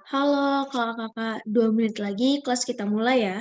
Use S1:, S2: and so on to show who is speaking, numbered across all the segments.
S1: Halo kakak-kakak, 2 menit lagi kelas kita mulai ya.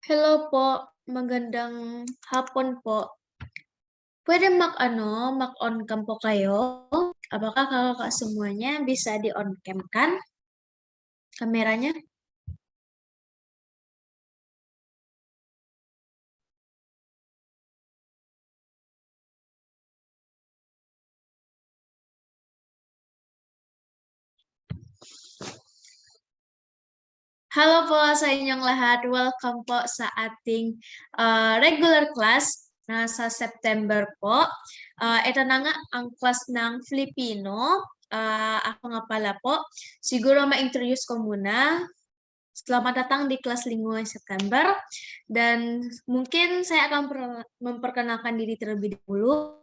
S1: Hello po, magandang hapon po. Pwede mag on cam po kayo? Apakah kakak semuanya bisa di on cam kan kameranya? Halo po, saya inyong lahat. Welcome po sa ating regular class na sa September po. Ito na nga ang class ng Filipino. Ako nga pala po. Siguro ma-introduce ko muna. Selamat datang di kelas Lingkungan September. Dan mungkin saya akan memperkenalkan diri terlebih dahulu.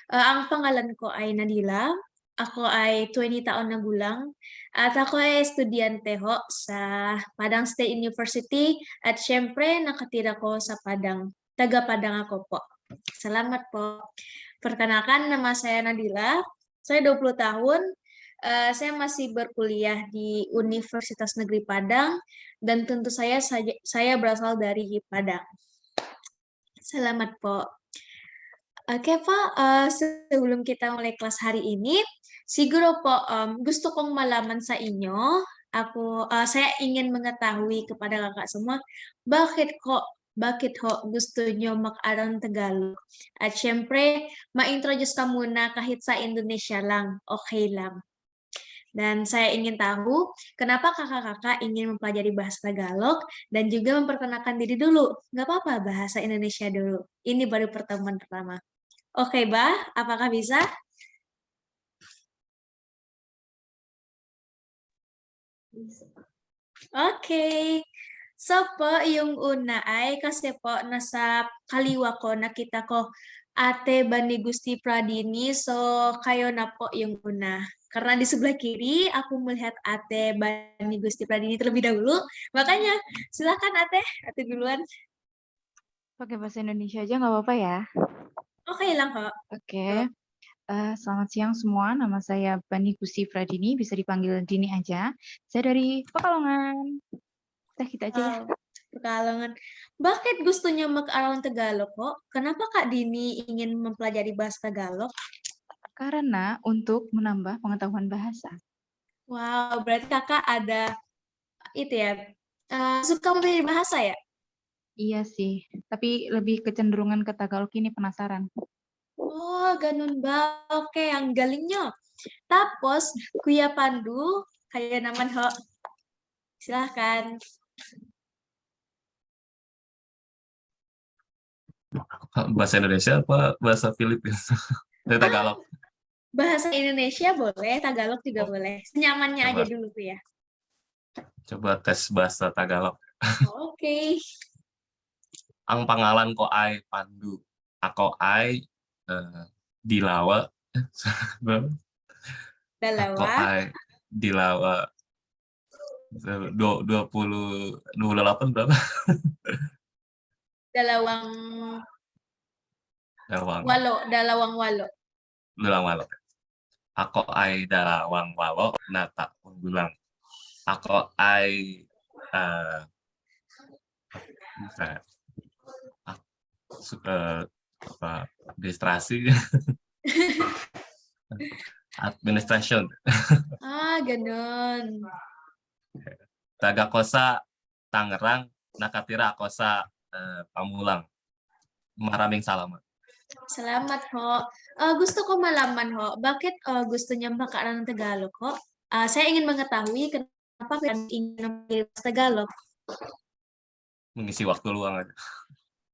S1: Ang pangalan ko ay Nadila. Ako ay 20 taon na gulang. At ako ay estudyante ho sa Padang State University. At syempre, nakatira ko sa Padang. Taga Padang ako po. Salamat po. Perkenalkan, nama saya Nadila. Saya 20 tahun. Saya masih berkuliah di Universitas Negeri Padang. Dan tentu saya berasal dari Padang. Selamat po. Oke, Pak. Sebelum kita mulai kelas hari ini, siguro po, gusto kong malaman sa inyo. Saya ingin mengetahui kepada kakak semua, bakit ho gusto nyo mag-aral ng Tagalog? At syempre, ma-introduce ka muna kahit sa Indonesia lang, okay lang. Dan saya ingin tahu kenapa kakak-kakak ingin mempelajari bahasa Tagalog dan juga memperkenalkan diri dulu. Nggak apa-apa, bahasa Indonesia dulu. Ini baru pertemuan pertama. Oke, Bah, apakah bisa? Oke. So po, yung una ay kasi po nasa kaliwa ko nakita ko Ate Bani Gusti Pradini. So, kayo na po yung una. Karena di sebelah kiri aku melihat Ate Bani Gusti Pradini terlebih dahulu. Makanya silakan Ate duluan.
S2: Pakai bahasa Indonesia aja nggak apa-apa ya?
S1: Oke lang kok.
S2: Oke. Selamat siang semua, nama saya Bani Gusti Pradini, bisa dipanggil Dini aja. Saya dari Pekalongan. Udah kita aja ya.
S1: Pekalongan. Bakit gusto niyo mag-aral ng Tagalog po? Kenapa Kak Dini ingin mempelajari bahasa Tagalog?
S2: Karena untuk menambah pengetahuan bahasa.
S1: Wow, berarti kakak ada itu ya, suka mempelajari bahasa ya?
S2: Iya sih, tapi lebih kecenderungan ke Tagalog ini penasaran.
S1: Oh, ganun ba? Oke, ang galing nyo. Tapos, Kuya Pandu, kaya naman ho. Silahkan.
S3: Bahasa Indonesia apa bahasa Filipina? Dari Tagalog.
S1: Bahasa Indonesia boleh, Tagalog juga boleh. Senyamannya
S3: Coba.
S1: aja dulu tuh ya.
S3: Coba tes bahasa Tagalog.
S1: Oke.
S3: Ang pangalan ko ay Pandu. Ako ay Dilawa. Berapa? Ako
S1: Dalawa,
S3: ay dilawa 28 berapa?
S1: dalawang
S3: Dalawang
S1: dalawang walo.
S3: dalawang walo. Ako ay dalawang walo na taong gulang. Ako ay misalnya, suka apa administrasi administration
S1: Ah, ganun.
S3: taga kosa Tangerang nakatira ako sa Pamulang. Maraming salamat.
S1: Salamat ho. Gusto ko malaman ho, bakit gusto niya makaaral ng Tagalog ho? Saya ingin mengetahui kenapa kalian ingin memilih Tagalog.
S3: Mengisi waktu luang aja.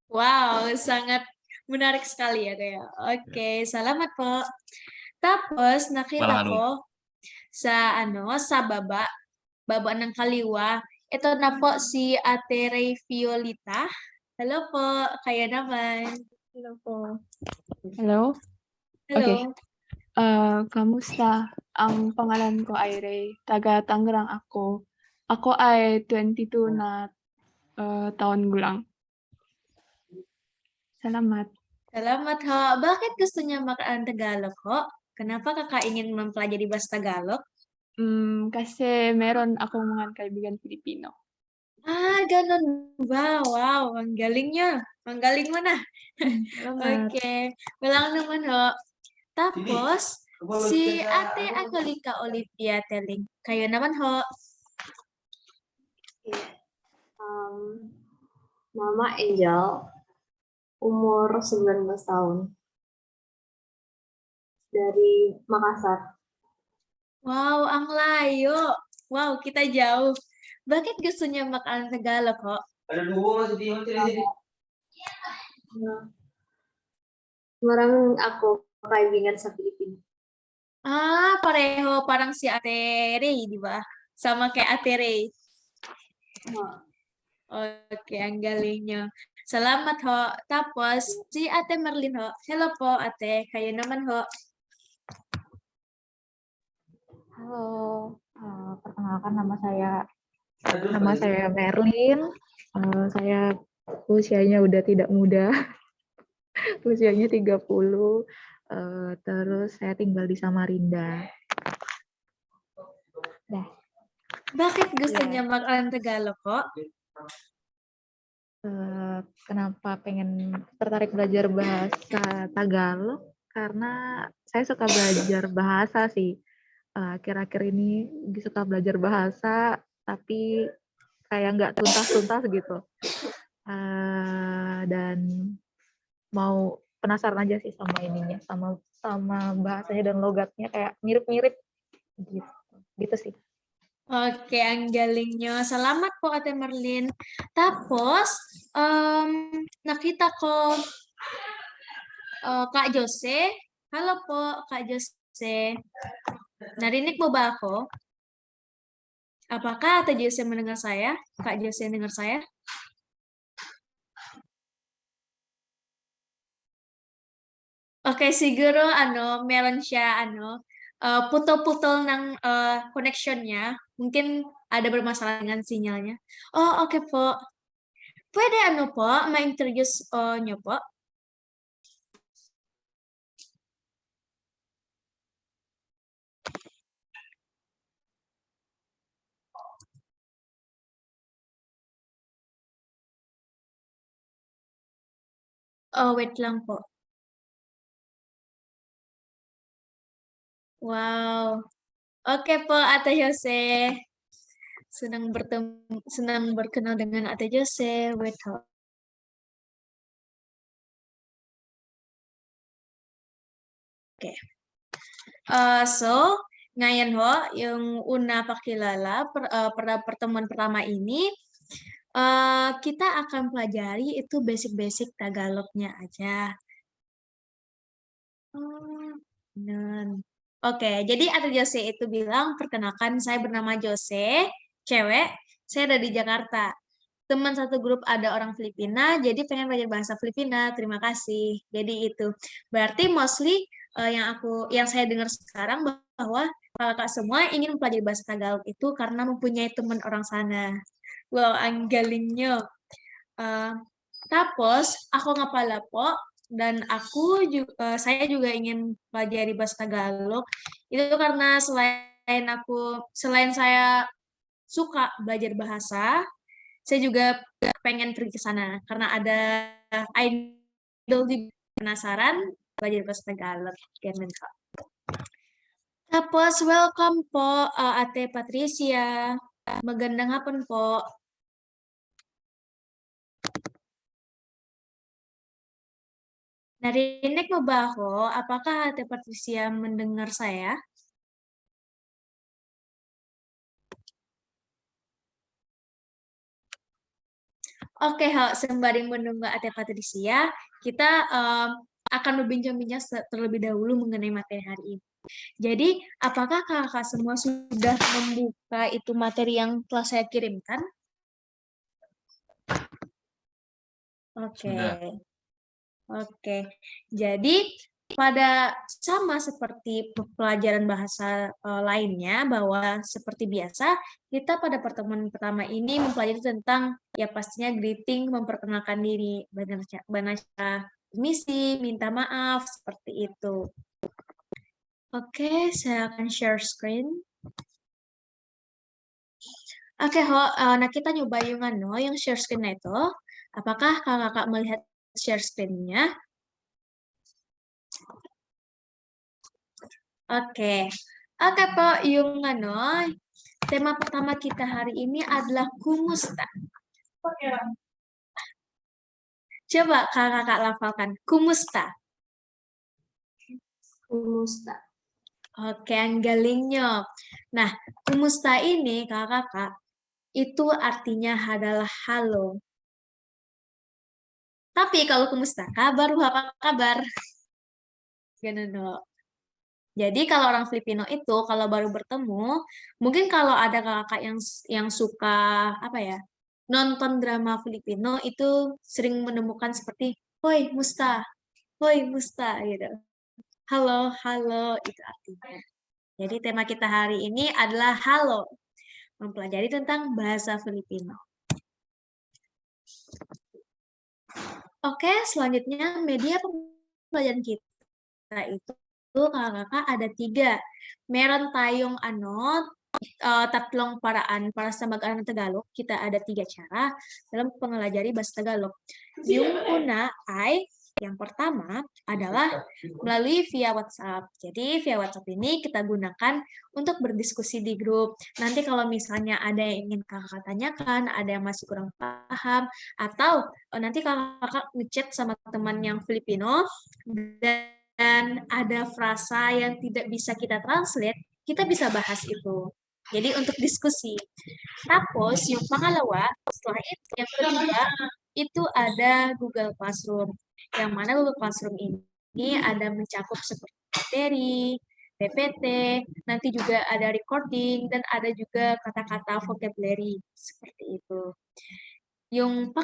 S1: Wow, sangat menarik sekali ya kayak. Oke, salamat po. Tapos nakita
S3: Walang
S1: ko sa baba ng kaliwa. Ito na po si Ate Ray Fiolita. Hello po, kaya naman.
S4: Hello po. Hello?
S1: Hello.
S4: Okay. Kamusta? Ang pangalan ko ay Ray. Taga Tangerang ako. Ako ay 22 na taon gulang. Salamat.
S1: Salamat ho. Bakit gusto niya makaaral ng Tagalog ho? Kenapa kakak ingin mempelajari bahasa Tagalog?
S4: Kasi meron akong mga kaibigan Pilipino.
S1: Ganun ba? Wow, ang galing niya. Ang galing mo na.
S4: Salamat.
S1: Okay. Walang naman ho. Tapos, si Ate Angelica Olivia Telling. Kayo naman ho.
S5: Nama Angel, umur 19 tahun. Dari Makassar.
S1: Wow, ang layo. Wow, kita jauh. Bakit gusto niya makaaral Tagalog ho?
S5: Maraming ako kaibigan sa Pilipinas.
S1: Pareho. Parang si Ate Ray, di ba? Sama kay Ate Ray. Oke, ang galing niyo. Salamat ho. Tapos, si Ate Merlin ho. Hello po, Ate. Kayo naman ho.
S2: Halo, perkenalkan nama saya Merlin. Saya usianya udah tidak muda, usianya 30. Terus saya tinggal di Samarinda.
S1: Bakit gusto
S2: Iya.
S1: niya mag-aral Tagalog ho?
S2: Kenapa pengen tertarik belajar bahasa Tagalog? Karena saya suka belajar bahasa sih. Akhir-akhir ini suka belajar bahasa, tapi kayak nggak tuntas-tuntas gitu. Dan mau penasaran aja sih sama ininya, sama bahasanya dan logatnya kayak mirip-mirip gitu. Gitu sih.
S1: Oke, ang galing nyo. Salamat po, Ate Merlin. Tapos, nakita ko Kak Jose. Halo po, Kak Jose. Narinig mo ba ako? Apakah Ate Jose mendengar saya? Kak Jose mendengar saya? Oke, siguro meron siya puto-putol ng connection-nya. Mungkin ada bermasalah dengan sinyalnya. Oh, oke po. Pwede po, ma-introduce nyo po? Oh, wait lang po. Wow. Oke po, Ate Jose. Senang berkenal dengan Ate Jose. Wait ho. Oke. So, ngayon ho, yung una pakilala pada pertemuan pertama ini, kita akan pelajari itu basic-basic Tagalognya aja. Oke, jadi Ate Jose itu bilang, perkenalkan saya bernama Jose, cewek, saya ada di Jakarta. Teman satu grup ada orang Filipina, jadi pengen belajar bahasa Filipina, terima kasih. Jadi itu. Berarti mostly yang saya dengar sekarang bahwa kakak semua ingin mempelajari bahasa Tagalog itu karena mempunyai teman orang sana. Wow, ang galing nyo. Tapos aku nga pala po dan saya juga ingin pelajari bahasa Tagalog itu karena selain saya suka belajar bahasa, saya juga pengen pergi ke sana karena ada idol di penasaran belajar bahasa Tagalog. Ganun po. Tapos welcome po Ate Patricia. Magandang hapon po. Narinig mo ba ako? Apakah Ate Patricia mendengar saya? Oke, sembari menunggu Ate Patricia, kita akan berbincang-bincang terlebih dahulu mengenai materi hari ini. Jadi, apakah kakak semua sudah membuka itu materi yang telah saya kirimkan? Oke.
S3: Sudah.
S1: Oke. Jadi, sama seperti pelajaran bahasa lainnya, bahwa seperti biasa, kita pada pertemuan pertama ini mempelajari tentang, ya pastinya greeting, memperkenalkan diri, bahasa misi, minta maaf, seperti itu. Oke, saya akan share screen. Oke, nah kita nyoba yung share screen na ito. Apakah kakak melihat share screen-nya? Oke. Oke po, yung tema pertama kita hari ini adalah kumusta. Coba kakak lafalkan, kumusta.
S5: Kumusta.
S1: Oke, ang galing nyo. Nah, kumusta ini kakak itu artinya adalah halo. Tapi kalau kumusta, apa kabar? Ganun no. Jadi kalau orang Filipino itu kalau baru bertemu, mungkin kalau ada kakak yang suka nonton drama Filipino itu sering menemukan seperti hoi musta gitu. Halo, halo itu artinya. Jadi tema kita hari ini adalah halo, mempelajari tentang bahasa Filipino. Oke, selanjutnya media pembelajaran kita itu kakak ada 3. Meron tayong tatlong paraan para sa mag-aral ng Tagalog. Kita ada 3 cara dalam pengelajari bahasa Tagalog. Yung una ay, yang pertama adalah melalui via WhatsApp. Jadi via WhatsApp ini kita gunakan untuk berdiskusi di grup. Nanti kalau misalnya ada yang ingin kakak tanyakan, ada yang masih kurang paham, atau nanti kakak ngechat sama teman yang Filipino dan ada frasa yang tidak bisa kita translate, kita bisa bahas itu. Jadi untuk diskusi. Tapos yung pangalawa, setelah itu yang kedua itu ada Google Classroom. Yang mana Google Classroom ini ada mencakup seperti materi, PPT, nanti juga ada recording dan ada juga kata-kata vocabulary seperti itu. Yung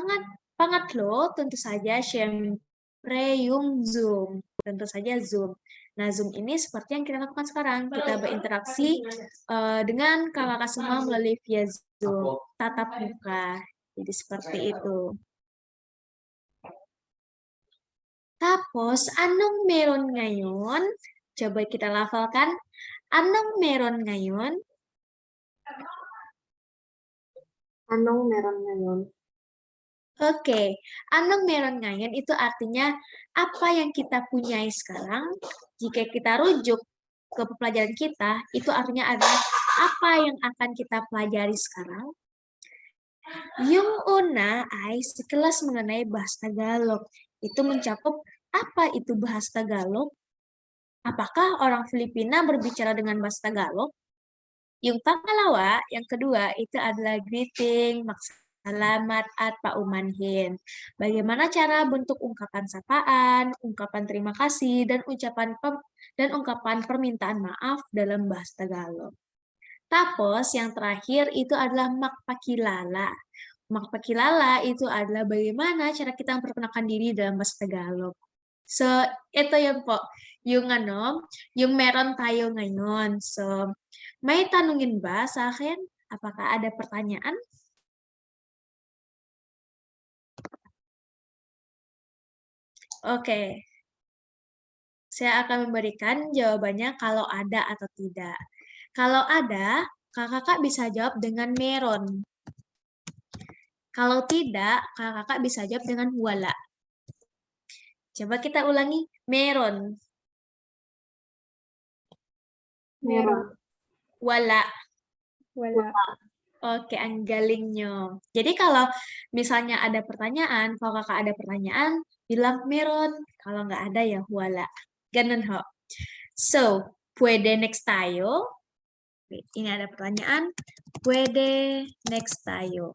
S1: pangatlo tentu saja syempre yung Zoom. Tentu saja Zoom. Nah, Zoom ini seperti yang kita lakukan sekarang. Kita berinteraksi dengan kakak semua melalui via Zoom, tatap muka. Jadi seperti itu. Tapos, anong meron ngayon? Coba kita lafalkan. Anong meron ngayon?
S5: Anong meron ngayon?
S1: Oke, anong meron ngayon itu artinya apa yang kita punyai sekarang. Jika kita rujuk ke pelajaran kita, itu artinya adalah apa yang akan kita pelajari sekarang. Yung una ay sekelas mengenai bahasa Tagalog. Itu mencakup apa itu bahasa Tagalog? Apakah orang Filipina berbicara dengan bahasa Tagalog? Yung pangalawa, yang kedua, itu adalah greeting, salamat, at paumanhin. Bagaimana cara bentuk ungkapan sapaan, ungkapan terima kasih, dan ungkapan permintaan maaf dalam bahasa Tagalog. Tapos, yang terakhir itu adalah magpakilala. Magpakilala itu adalah bagaimana cara kita memperkenalkan diri dalam bahasa Tagalog. So, ito yun po, yung yung meron tayo ngayon. So, may tanungin ba sa akin? Apakah ada pertanyaan? Oke. Saya akan memberikan jawabannya kalau ada atau tidak. Kalau ada, kakak bisa jawab dengan meron. Kalau tidak, kakak bisa jawab dengan wala. Coba kita ulangi, meron,
S5: Meron.
S1: wala.
S4: Wala.
S1: Oke, ang galing nyo. Jadi kalau misalnya ada pertanyaan, kalau kakak ada pertanyaan, bilang meron. Kalau nggak ada ya wala. Ganun ho. So, puede next tayo. Ini ada pertanyaan. Puede next tayo.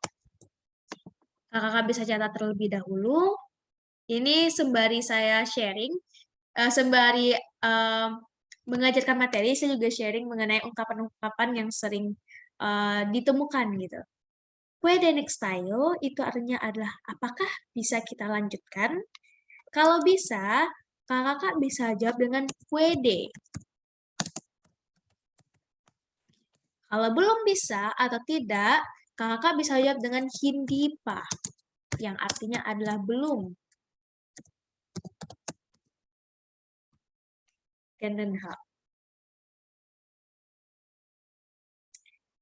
S1: Kakak bisa catat terlebih dahulu. Ini sembari saya sharing, sembari mengajarkan materi, saya juga sharing mengenai ungkapan-ungkapan yang sering ditemukan gitu. Puede next tayo itu artinya adalah apakah bisa kita lanjutkan? Kalau bisa, kakak bisa jawab dengan puede. Kalau belum bisa atau tidak, kakak bisa jawab dengan hindi pa, yang artinya adalah belum. Ganun ho.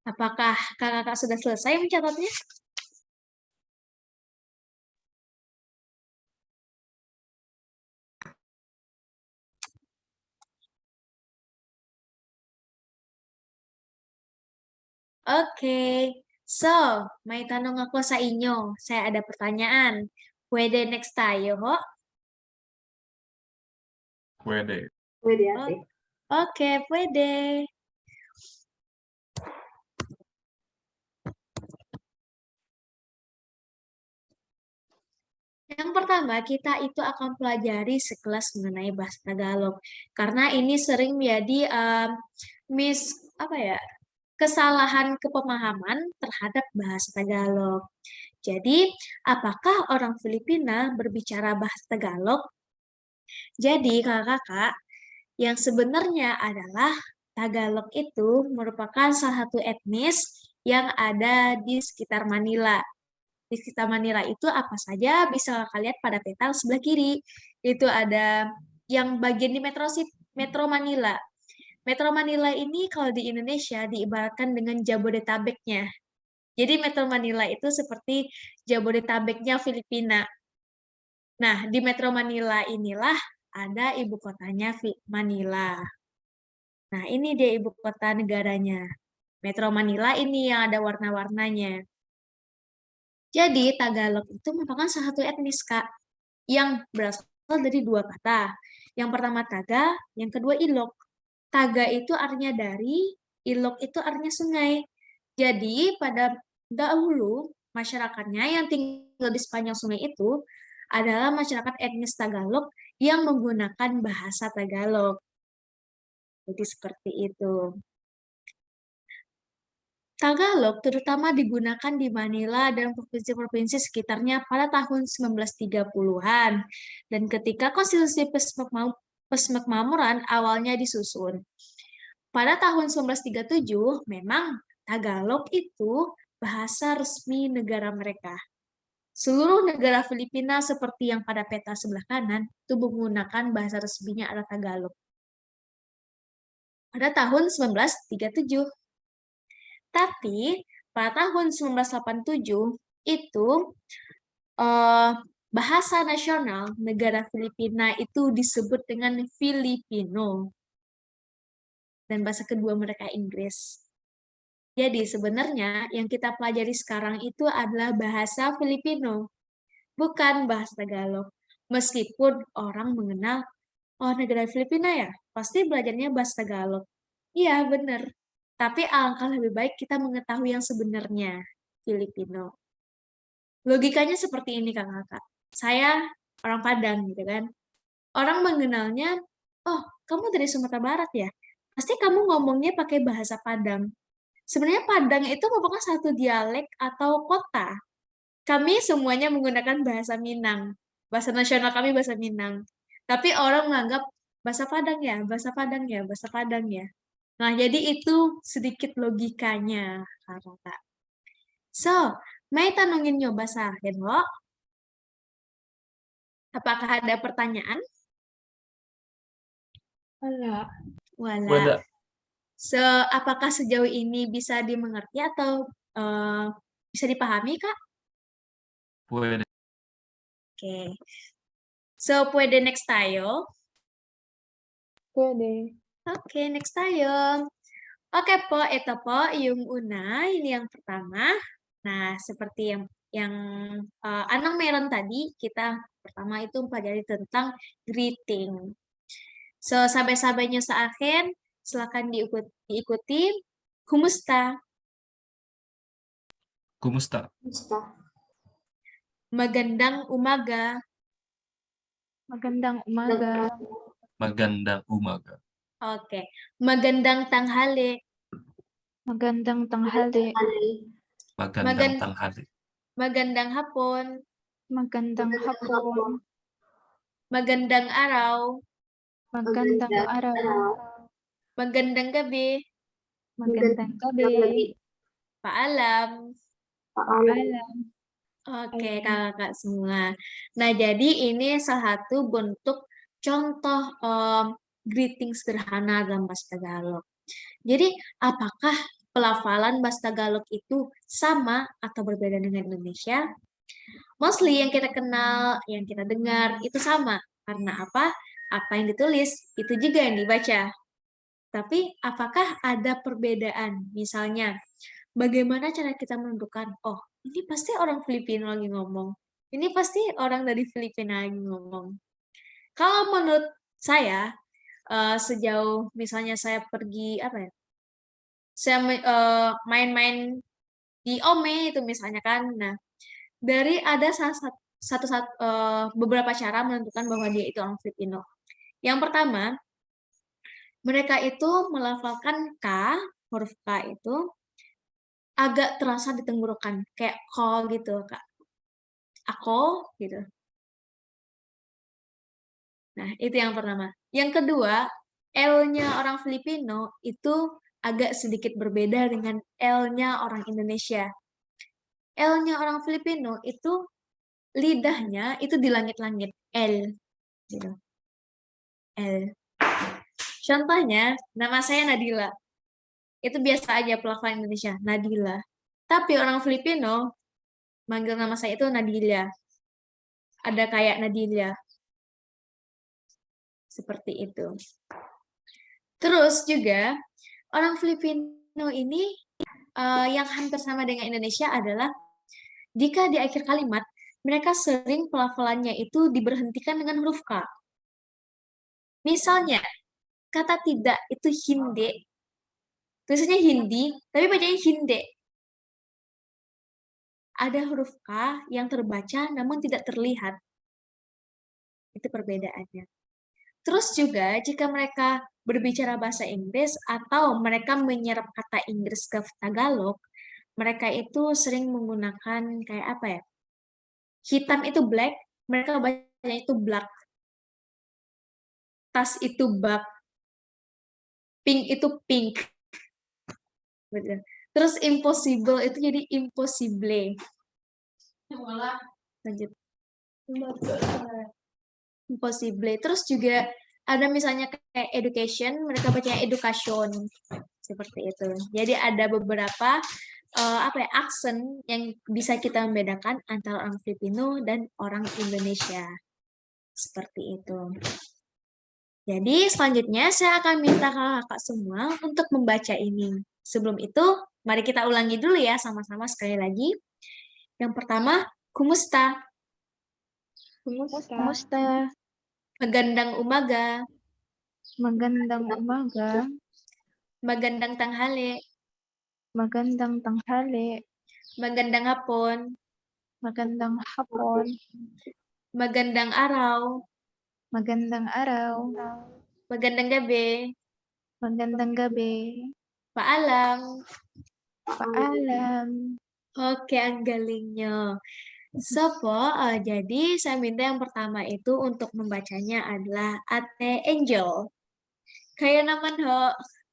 S1: Apakah kakak sudah selesai mencatatnya? Oke, so, may tanong ako sa inyo. Saya ada pertanyaan. Pwede next tayo, ho?
S3: Puede.
S5: Puede ate.
S1: Oke, pwede. Yang pertama, kita itu akan pelajari sekelas mengenai bahasa Tagalog. Karena ini sering menjadi kesalahan kepemahaman terhadap bahasa Tagalog. Jadi, apakah orang Filipina berbicara bahasa Tagalog? Jadi, kakak-kakak, yang sebenarnya adalah Tagalog itu merupakan salah satu etnis yang ada di sekitar Manila. Di sekitar Manila itu apa saja bisa kakak lihat pada peta sebelah kiri. Itu ada yang bagian di Metro Manila. Metro Manila ini kalau di Indonesia diibaratkan dengan Jabodetabeknya. Jadi Metro Manila itu seperti Jabodetabeknya Filipina. Nah, di Metro Manila inilah ada ibu kotanya Manila. Nah, ini dia ibu kota negaranya. Metro Manila ini yang ada warna-warnanya. Jadi, Tagalog itu merupakan salah satu etnis, Kak, yang berasal dari dua kata. Yang pertama Taga, yang kedua Ilok. Taga itu artinya dari, Ilok itu artinya sungai. Jadi, pada dahulu, masyarakatnya yang tinggal di sepanjang sungai itu adalah masyarakat etnis Tagalog yang menggunakan bahasa Tagalog. Jadi, seperti itu. Tagalog terutama digunakan di Manila dan provinsi-provinsi sekitarnya pada tahun 1930-an dan ketika Konstitusi Persemakmuran awalnya disusun. Pada tahun 1937 memang Tagalog itu bahasa resmi negara mereka. Seluruh negara Filipina seperti yang pada peta sebelah kanan itu menggunakan bahasa resminya adalah Tagalog. Pada tahun 1937. Tapi pada tahun 1987 itu bahasa nasional negara Filipina itu disebut dengan Filipino. Dan bahasa kedua mereka Inggris. Jadi sebenarnya yang kita pelajari sekarang itu adalah bahasa Filipino, bukan bahasa Tagalog. Meskipun orang mengenal, oh negara Filipina ya, pasti belajarnya bahasa Tagalog. Iya, benar. Tapi alangkah lebih baik kita mengetahui yang sebenarnya, Filipino. Logikanya seperti ini, kakak-kakak. Saya orang Padang, gitu kan. Orang mengenalnya, oh, kamu dari Sumatera Barat ya? Pasti kamu ngomongnya pakai bahasa Padang. Sebenarnya Padang itu merupakan satu dialek atau kota. Kami semuanya menggunakan bahasa Minang. Bahasa nasional kami bahasa Minang. Tapi orang menganggap bahasa Padang ya, bahasa Padang ya, bahasa Padang ya. Nah, jadi itu sedikit logikanya, Kakak. So, may tanungin nyo ba sa akin, ho? Apakah ada pertanyaan?
S4: Wala.
S1: Wala.
S3: Wala.
S1: So, apakah sejauh ini bisa dimengerti atau bisa dipahami, Kak?
S3: Pwede.
S1: Oke. So, pwede next tayo?
S4: Pwede.
S1: Oke, next tayo. Oke po, ito po yung una, ini yang pertama. Nah, seperti yang Anang meron tadi, kita pertama itu pelajari tentang greeting. So, sabay-sabaynya sa akin, silakan diikuti. Kumusta?
S3: Kumusta?
S5: Musta.
S1: Magandang umaga.
S2: Magandang umaga.
S3: Magandang umaga.
S1: Oke. Magandang tanghali.
S2: Magandang tanghali.
S3: Magandang
S1: Magan-
S3: tanghali.
S1: Magandang hapon.
S2: Magandang hapon.
S1: Magandang araw.
S2: Magandang araw.
S1: Magandang gabi.
S2: Magandang gabi.
S1: Paalam.
S2: Paalam.
S1: Oke, kakak semua. Nah, jadi ini salah satu bentuk contoh greeting sederhana dalam bahasa Tagalog. Jadi, apakah pelafalan bahasa Tagalog itu sama atau berbeda dengan Indonesia? Mostly yang kita kenal, yang kita dengar itu sama. Karena apa? Apa yang ditulis itu juga yang dibaca. Tapi apakah ada perbedaan? Misalnya, bagaimana cara kita menentukan, oh, ini pasti orang Filipino lagi ngomong. Ini pasti orang dari Filipina lagi ngomong. Kalau menurut saya, sejauh misalnya saya pergi, apa ya, saya main-main di Ome itu misalnya kan, nah, dari ada beberapa cara menentukan bahwa dia itu orang Filipino. Yang pertama, mereka itu melafalkan K, huruf K itu agak terasa di tenggorokan, kayak ko gitu, Kak. Ako, gitu. Nah, itu yang pertama. Yang kedua, L-nya orang Filipino itu agak sedikit berbeda dengan L-nya orang Indonesia. L-nya orang Filipino itu lidahnya itu di langit-langit, L. Gitu. L. Contohnya, nama saya Nadila. Itu biasa aja pelafalan Indonesia, Nadila. Tapi orang Filipino manggil nama saya itu Nadila. Ada kayak Nadila. Seperti itu. Terus juga, orang Filipino ini yang hampir sama dengan Indonesia adalah jika di akhir kalimat, mereka sering pelafalannya itu diberhentikan dengan huruf K. Misalnya, kata tidak itu Hindi. Tulisannya Hindi, tapi bacanya Hinde. Ada huruf K yang terbaca namun tidak terlihat. Itu perbedaannya. Terus juga jika mereka berbicara bahasa Inggris atau mereka menyerap kata Inggris ke Tagalog, mereka itu sering menggunakan kayak apa ya? Hitam itu black, mereka bacanya itu black. Tas itu bag. Pink itu pink. Terus impossible itu jadi impossible. Lanjut. Impossible. Terus juga ada misalnya kayak education, mereka bacanya education. Seperti itu. Jadi ada beberapa aksen yang bisa kita membedakan antara orang Filipino dan orang Indonesia. Seperti itu. Jadi selanjutnya saya akan minta kakak semua untuk membaca ini. Sebelum itu, mari kita ulangi dulu ya sama-sama sekali lagi. Yang pertama, kumusta?
S2: Kumusta?
S1: Magandang umaga.
S2: Magandang umaga.
S1: Magandang tanghali.
S2: Magandang tanghali.
S1: Magandang hapon.
S2: Magandang hapon.
S1: Magandang araw.
S2: Magandang araw.
S1: Magandang gabi.
S2: Magandang gabi.
S1: Paalam.
S2: Paalam.
S1: Oke, ang galing nyo. So, jadi saya minta yang pertama itu untuk membacanya adalah Ate Angel. Kayak nama Ho.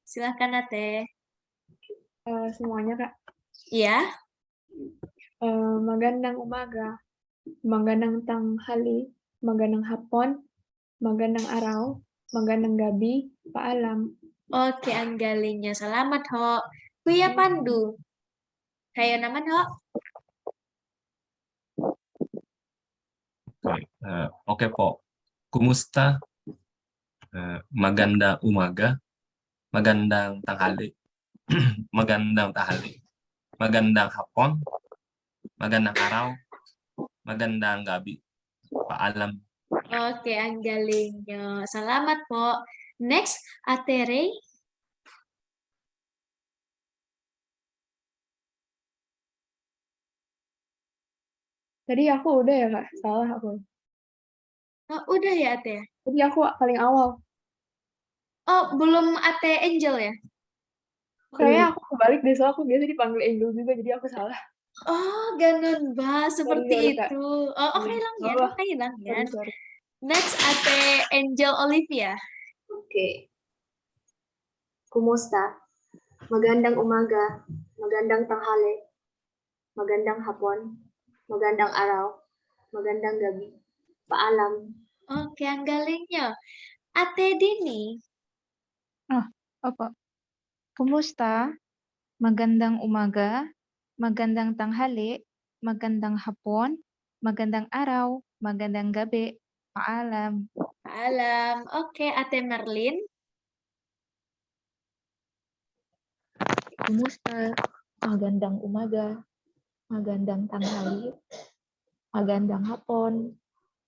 S1: Silahkan Ate.
S4: Semuanya, Kak.
S1: Iya.
S4: Magandang umaga, magandang tanghali, magandang hapon, magandang araw, magandang gabi, paalam.
S1: Oke, ang galing niyo. Salamat Ho. Kuya Pandu. Kayak nama Ho.
S3: Oke po. Kumusta? Maganda umaga, magandang tanghali, magandang tahali, magandang hapon, magandang araw, magandang gabi. Paalam.
S1: Oke, ang galing niyo. Salamat po. Next, Ate Ray.
S4: Tadi aku udah ya, Kak? Salah aku.
S1: Oh, udah ya Ate?
S4: Tadi aku paling awal.
S1: Oh, belum Ate Angel ya?
S4: Kayaknya aku kebalik deh, soalnya aku biasa dipanggil Angel juga, jadi aku salah.
S1: Oh, ganun ba? Seperti
S4: Sorry, Kak.
S1: itu. Oh, okay lang yan.
S4: Salah.
S1: Okay lang yan.
S4: Sorry.
S1: Next, Ate Angel Olivia.
S5: Oke. Kumusta? Magandang umaga, magandang tanghali, magandang hapon, magandang araw, magandang gabi. Paalam.
S1: Oke, ang galing nyo. Ate Dini.
S2: Opo. Kumusta? Magandang umaga, magandang tanghali, magandang hapon, magandang araw, magandang gabi. Paalam.
S1: Paalam. Oke, Ate Merlin.
S2: Kumusta? Magandang umaga, magandang tanghali, magandang hapon,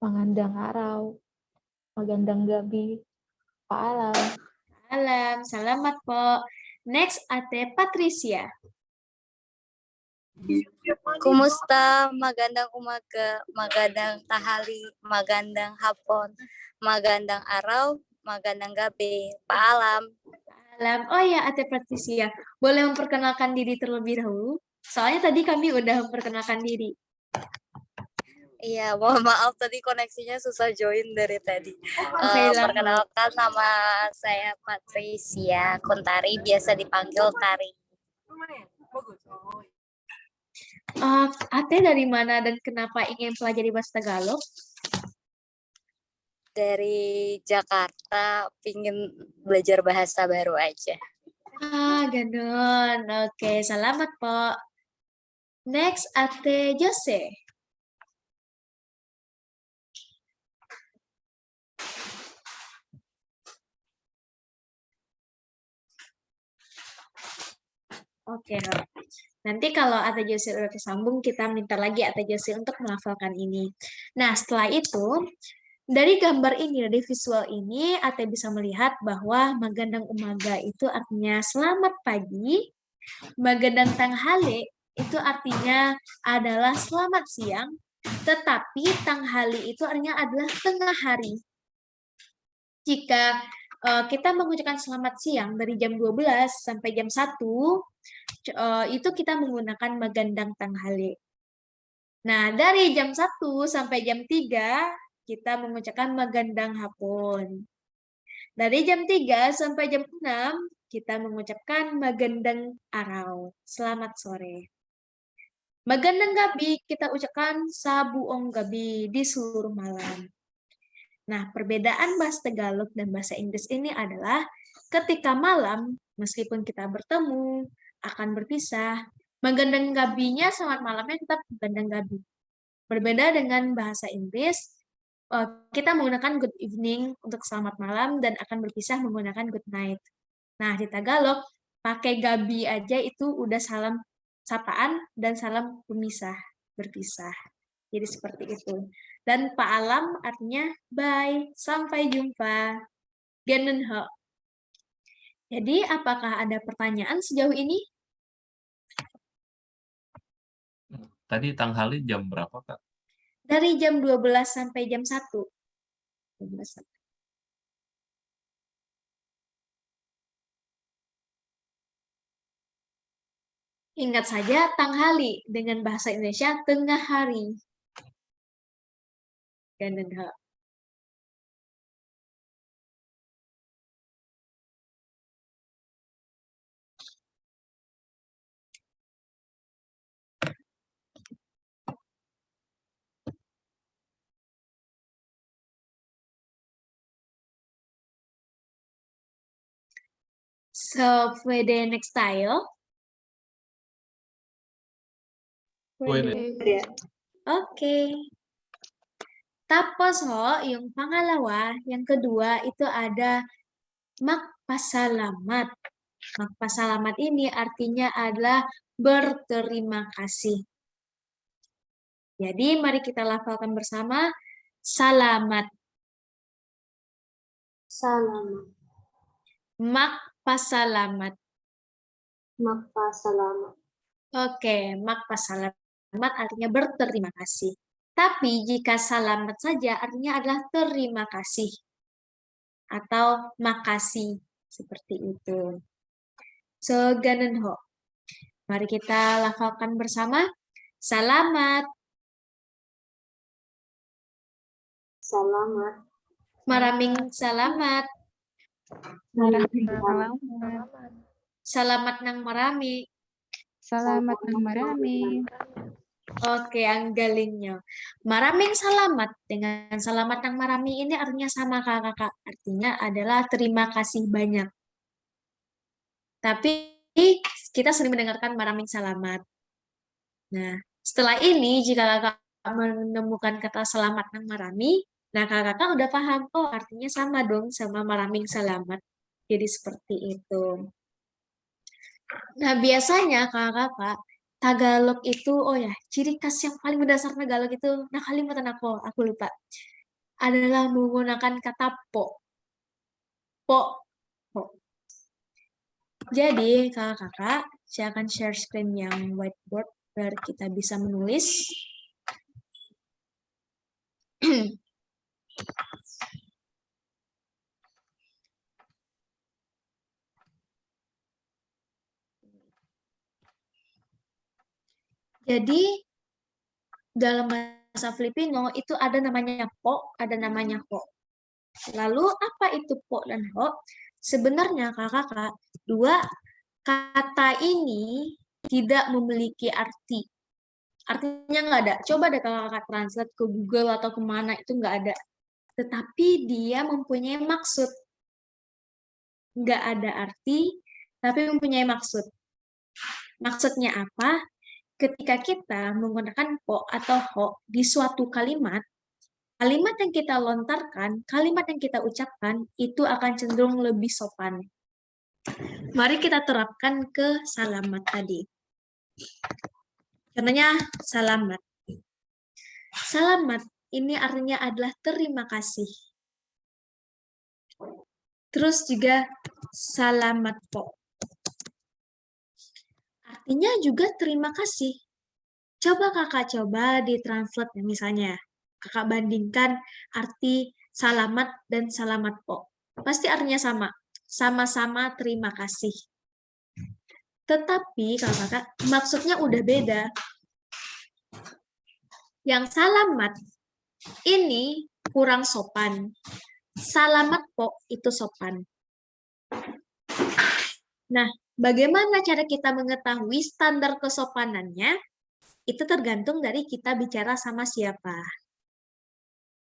S2: magandang araw, magandang gabi. Paalam.
S1: Paalam. Salamat po. Next, Ate Patricia.
S6: Kumusta? Magandang umaga, magandang tahali, magandang hapon, magandang araw, magandang gabi. Paalam.
S1: Paalam. Oh ya, Ate Patricia. Boleh memperkenalkan diri terlebih dahulu? Soalnya tadi kami udah memperkenalkan diri.
S6: Iya, mohon maaf tadi koneksinya susah join dari tadi.
S1: Okay lang.
S6: Perkenalkan, nama saya Patricia Kuntari, biasa dipanggil Tari.
S1: Ate dari mana dan kenapa ingin pelajari bahasa Tagalog?
S6: Dari Jakarta, pingin belajar bahasa baru aja.
S1: Ganun. Oke, salamat po. Next, Ate Jose. Oke, nanti kalau Ate Jose udah kesambung, kita minta lagi Ate Jose untuk melafalkan ini. Nah, setelah itu, dari gambar ini, dari visual ini, Ate bisa melihat bahwa magandang umaga itu artinya selamat pagi, magandang tanghali itu artinya adalah selamat siang, tetapi tanghali itu artinya adalah tengah hari. Jika kita mengucapkan selamat siang dari jam 12 sampai jam 1, itu kita menggunakan magandang tanghali. Nah, dari jam 1 sampai jam 3, kita mengucapkan magandang hapon. Dari jam 3 sampai jam 6, kita mengucapkan magandang araw. Selamat sore. Magandang gabi, kita ucapkan sabuong gabi di seluruh malam. Nah, perbedaan bahasa Tagalog dan bahasa Inggris ini adalah ketika malam, meskipun kita bertemu, akan berpisah, magandang gabinya selamat malamnya tetap magandang gabi. Berbeda dengan bahasa Inggris, kita menggunakan good evening untuk selamat malam dan akan berpisah menggunakan good night. Nah, di Tagalog, pakai gabi aja itu udah salam sapaan dan salam pemisah, berpisah. Jadi seperti itu. Dan paalam artinya bye, sampai jumpa. Ganun ho. Jadi apakah ada pertanyaan sejauh ini?
S3: Tadi tanghali jam berapa, Kak?
S1: Dari jam 12 sampai jam 1. 12. Ingat saja tanghali dengan bahasa Indonesia tengah hari. Ganun ho. So, pwede next tayo?
S3: Pwede.
S5: Ya.
S1: Oke. Tapos ho, yung pangalawa, yang kedua itu ada magpasalamat. Magpasalamat ini artinya adalah berterima kasih. Jadi mari kita lafalkan bersama. Salamat.
S5: Salamat.
S1: Magpasalamat.
S5: Magpasalamat.
S1: Oke, magpasalamat artinya berterima kasih. Tapi jika salamat saja artinya adalah terima kasih atau makasih seperti itu. So, ganun ho. Mari kita lafalkan bersama. Salamat.
S5: Salamat.
S1: Maraming salamat.
S2: Maraming
S5: Salamat.
S2: salamat.
S1: Salamat ng marami.
S2: Salamat ng marami.
S1: Oke, ang galing nyo. Maraming salamat. Dengan salamat ng marami ini artinya sama kakak. Artinya adalah terima kasih banyak. Tapi kita sering mendengarkan maraming salamat. Nah, setelah ini jika kakak menemukan kata selamat ng marami, nah kakak udah paham, oh artinya sama dong sama maraming salamat. Jadi seperti itu. Nah, biasanya kakak Tagalog itu, oh ya, ciri khas yang paling mendasar Tagalog itu, nah Kalimantan aku lupa, adalah menggunakan kata po. Po. Po. Jadi, kakak saya akan share screen yang whiteboard, biar kita bisa menulis. Jadi, dalam bahasa Filipino itu ada namanya po, ada namanya ho. Lalu apa itu po dan ho? Sebenarnya kakak, dua kata ini tidak memiliki arti. Artinya nggak ada. Coba deh kakak translate ke Google atau kemana, itu nggak ada. Tetapi dia mempunyai maksud. Nggak ada arti, tapi mempunyai maksud. Maksudnya apa? Ketika kita menggunakan po atau ho di suatu kalimat, kalimat yang kita lontarkan, kalimat yang kita ucapkan, itu akan cenderung lebih sopan. Mari kita terapkan ke salamat tadi. Contohnya, salamat. Salamat ini artinya adalah terima kasih. Terus juga salamat po. Artinya juga terima kasih. Coba kakak ditranslate misalnya. Kakak bandingkan arti salamat dan salamat po. Pasti artinya sama. Sama-sama terima kasih. Tetapi kakak maksudnya udah beda. Yang salamat ini kurang sopan. Salamat po itu sopan. Nah, bagaimana cara kita mengetahui standar kesopanannya? Itu tergantung dari kita bicara sama siapa.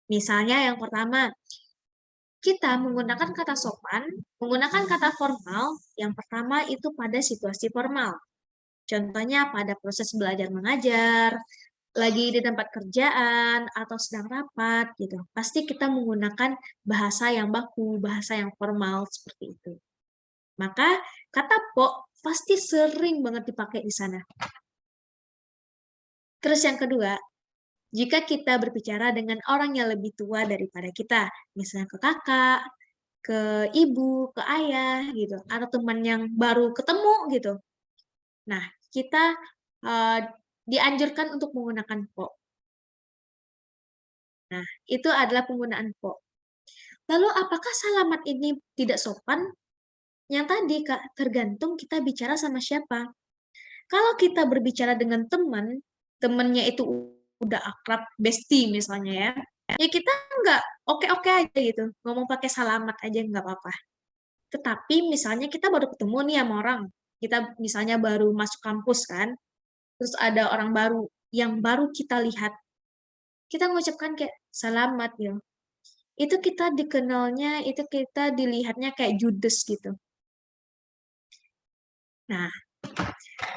S1: Misalnya yang pertama, kita menggunakan kata sopan, menggunakan kata formal, yang pertama itu pada situasi formal. Contohnya pada proses belajar mengajar, lagi di tempat kerjaan, atau sedang rapat, gitu. Pasti kita menggunakan bahasa yang baku, bahasa yang formal, seperti itu. Maka kata po pasti sering banget dipakai di sana. Terus yang kedua, jika kita berbicara dengan orang yang lebih tua daripada kita, misalnya ke kakak, ke ibu, ke ayah, gitu, atau teman yang baru ketemu, gitu. Nah, kita dianjurkan untuk menggunakan po. Nah, itu adalah penggunaan po. Lalu, apakah salamat ini tidak sopan? Yang tadi, Kak, tergantung kita bicara sama siapa. Kalau kita berbicara dengan teman, temannya itu udah akrab, bestie misalnya ya, ya kita nggak oke-oke aja gitu. Ngomong pakai salamat aja nggak apa-apa. Tetapi misalnya kita baru ketemu nih sama orang. Kita misalnya baru masuk kampus kan. Terus ada orang baru yang baru kita lihat. Kita mengucapkan kayak selamat ya. Itu kita dikenalnya, itu kita dilihatnya kayak judes gitu. Nah,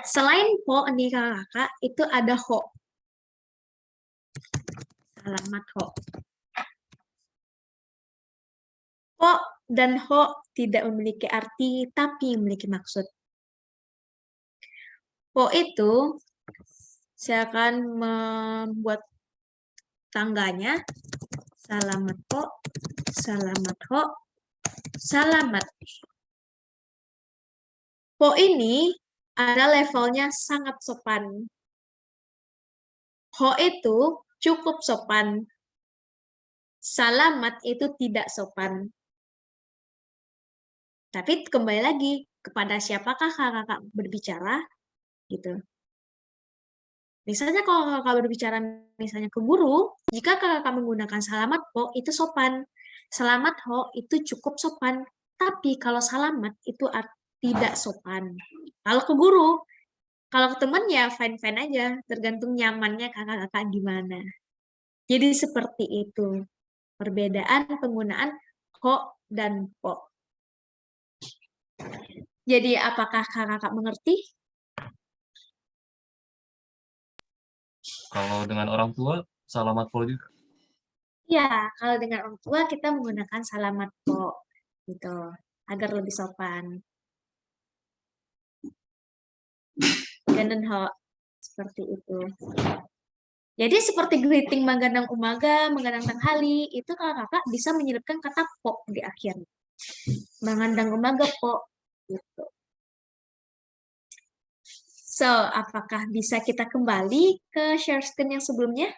S1: selain po nih kakak, itu ada ho. Selamat ho. Po dan ho tidak memiliki arti, tapi memiliki maksud. Po itu, saya akan membuat tangganya. Selamat po, selamat ho, selamat. Po ini ada levelnya sangat sopan. Ho itu cukup sopan. Salamat itu tidak sopan. Tapi kembali lagi, kepada siapakah kakak berbicara, gitu. Misalnya kalau kakak berbicara misalnya ke guru, jika kakak menggunakan selamat po, itu sopan. Selamat ho, itu cukup sopan. Tapi kalau selamat, itu tidak sopan. Kalau ke guru, kalau ke teman ya fine-fine aja, tergantung nyamannya kakak-kakak gimana. Jadi seperti itu, perbedaan penggunaan ho dan po. Jadi apakah kakak mengerti?
S3: Kalau dengan orang tua, salamat po juga.
S1: Ya, kalau dengan orang tua kita menggunakan selamat po, gitu, agar lebih sopan. Ganun ho, seperti itu. Jadi seperti greeting magandang umaga, magandang tanghali, itu kakak bisa menyelipkan kata po di akhir. Magandang umaga po, gitu. So, apakah bisa kita kembali ke share screen yang sebelumnya?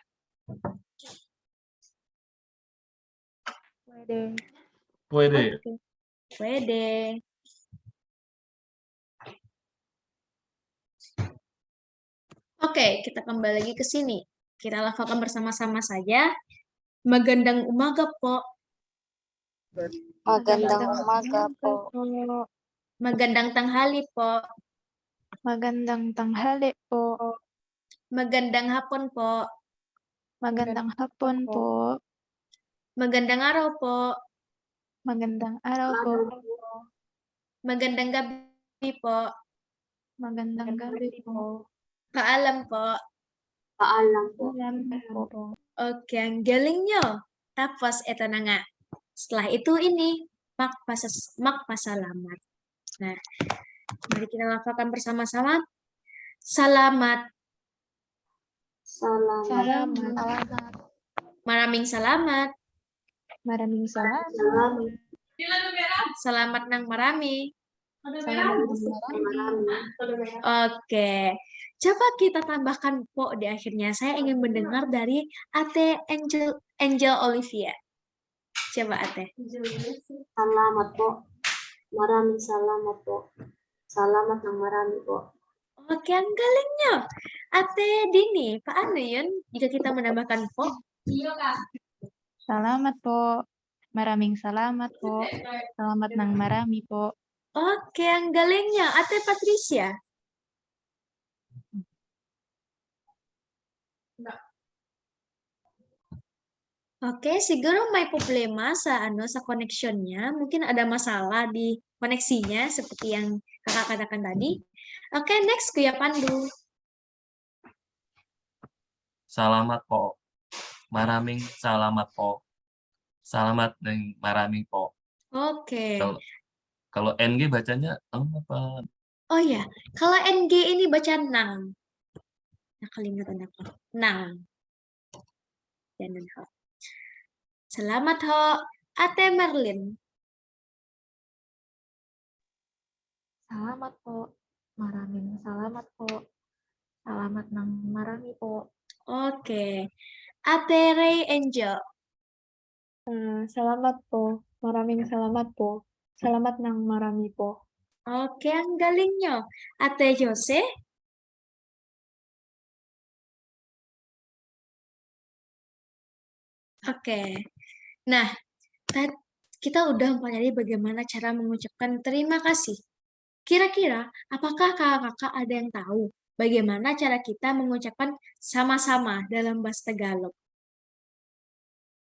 S3: Puede.
S1: Oke. Pede. Oke, kita kembali lagi ke sini. Kita lafalkan bersama-sama saja. Magandang umaga po.
S6: Magandang umaga po.
S1: Magandang tanghali po.
S2: Magandang tanghali po.
S1: Magandang hapon po.
S2: Magandang hapon po.
S1: Magandang araw po.
S2: Magandang araw po.
S1: Magandang gabi po.
S2: Magandang gabi po.
S1: Paalam po.
S5: Paalam po.
S2: Alam po.
S1: Oke, ang galing nyo. Tapos, eto na nga. Setelah itu ini, magpasalamat. Nah, mari kita lafalkan bersama-sama. Salamat.
S5: Salamat.
S2: Salamat.
S1: Maraming salamat.
S2: Maraming salamat.
S5: Salamat.
S1: Selamat ng marami.
S2: Salamat ng
S5: Marami.
S1: Oke. Coba kita tambahkan po di akhirnya. Saya ingin mendengar dari Ate Angel Olivia. Coba Ate.
S5: Salamat po. Maraming salamat po. Salamat ng marami po.
S1: Oke, ang galing nyo. Ate Dini, paano yun jika kita menambahkan po?
S2: Salamat po. Maraming salamat po. Salamat ng marami po.
S1: Oke, ang galing nyo. Ate Patricia. Oke, siguro may problema sa sa connectionnya. Mungkin ada masalah di koneksinya seperti yang kakak katakan tadi. Oke, next Kuya Pandu.
S3: Salamat po. Maraming salamat po. Salamat ng marami po.
S1: Oke.
S3: Kalau NG bacanya apa?
S1: Oh ya, kalau NG ini baca nang. Nakalimutan ako. Nang. Ganun ho. Selamat ho, Ate Merlin.
S2: Salamat po. Maraming salamat po. Salamat ng marami po.
S1: Oke. Ate Ray Angel.
S4: Salamat po. Maraming salamat po. Salamat ng marami po.
S1: Oke, ang galing nyo. Ate Jose. Oke. Nah, kita udah mempelajari bagaimana cara mengucapkan terima kasih. Kira-kira, apakah kakak-kakak ada yang tahu bagaimana cara kita mengucapkan sama-sama dalam bahasa Tagalog?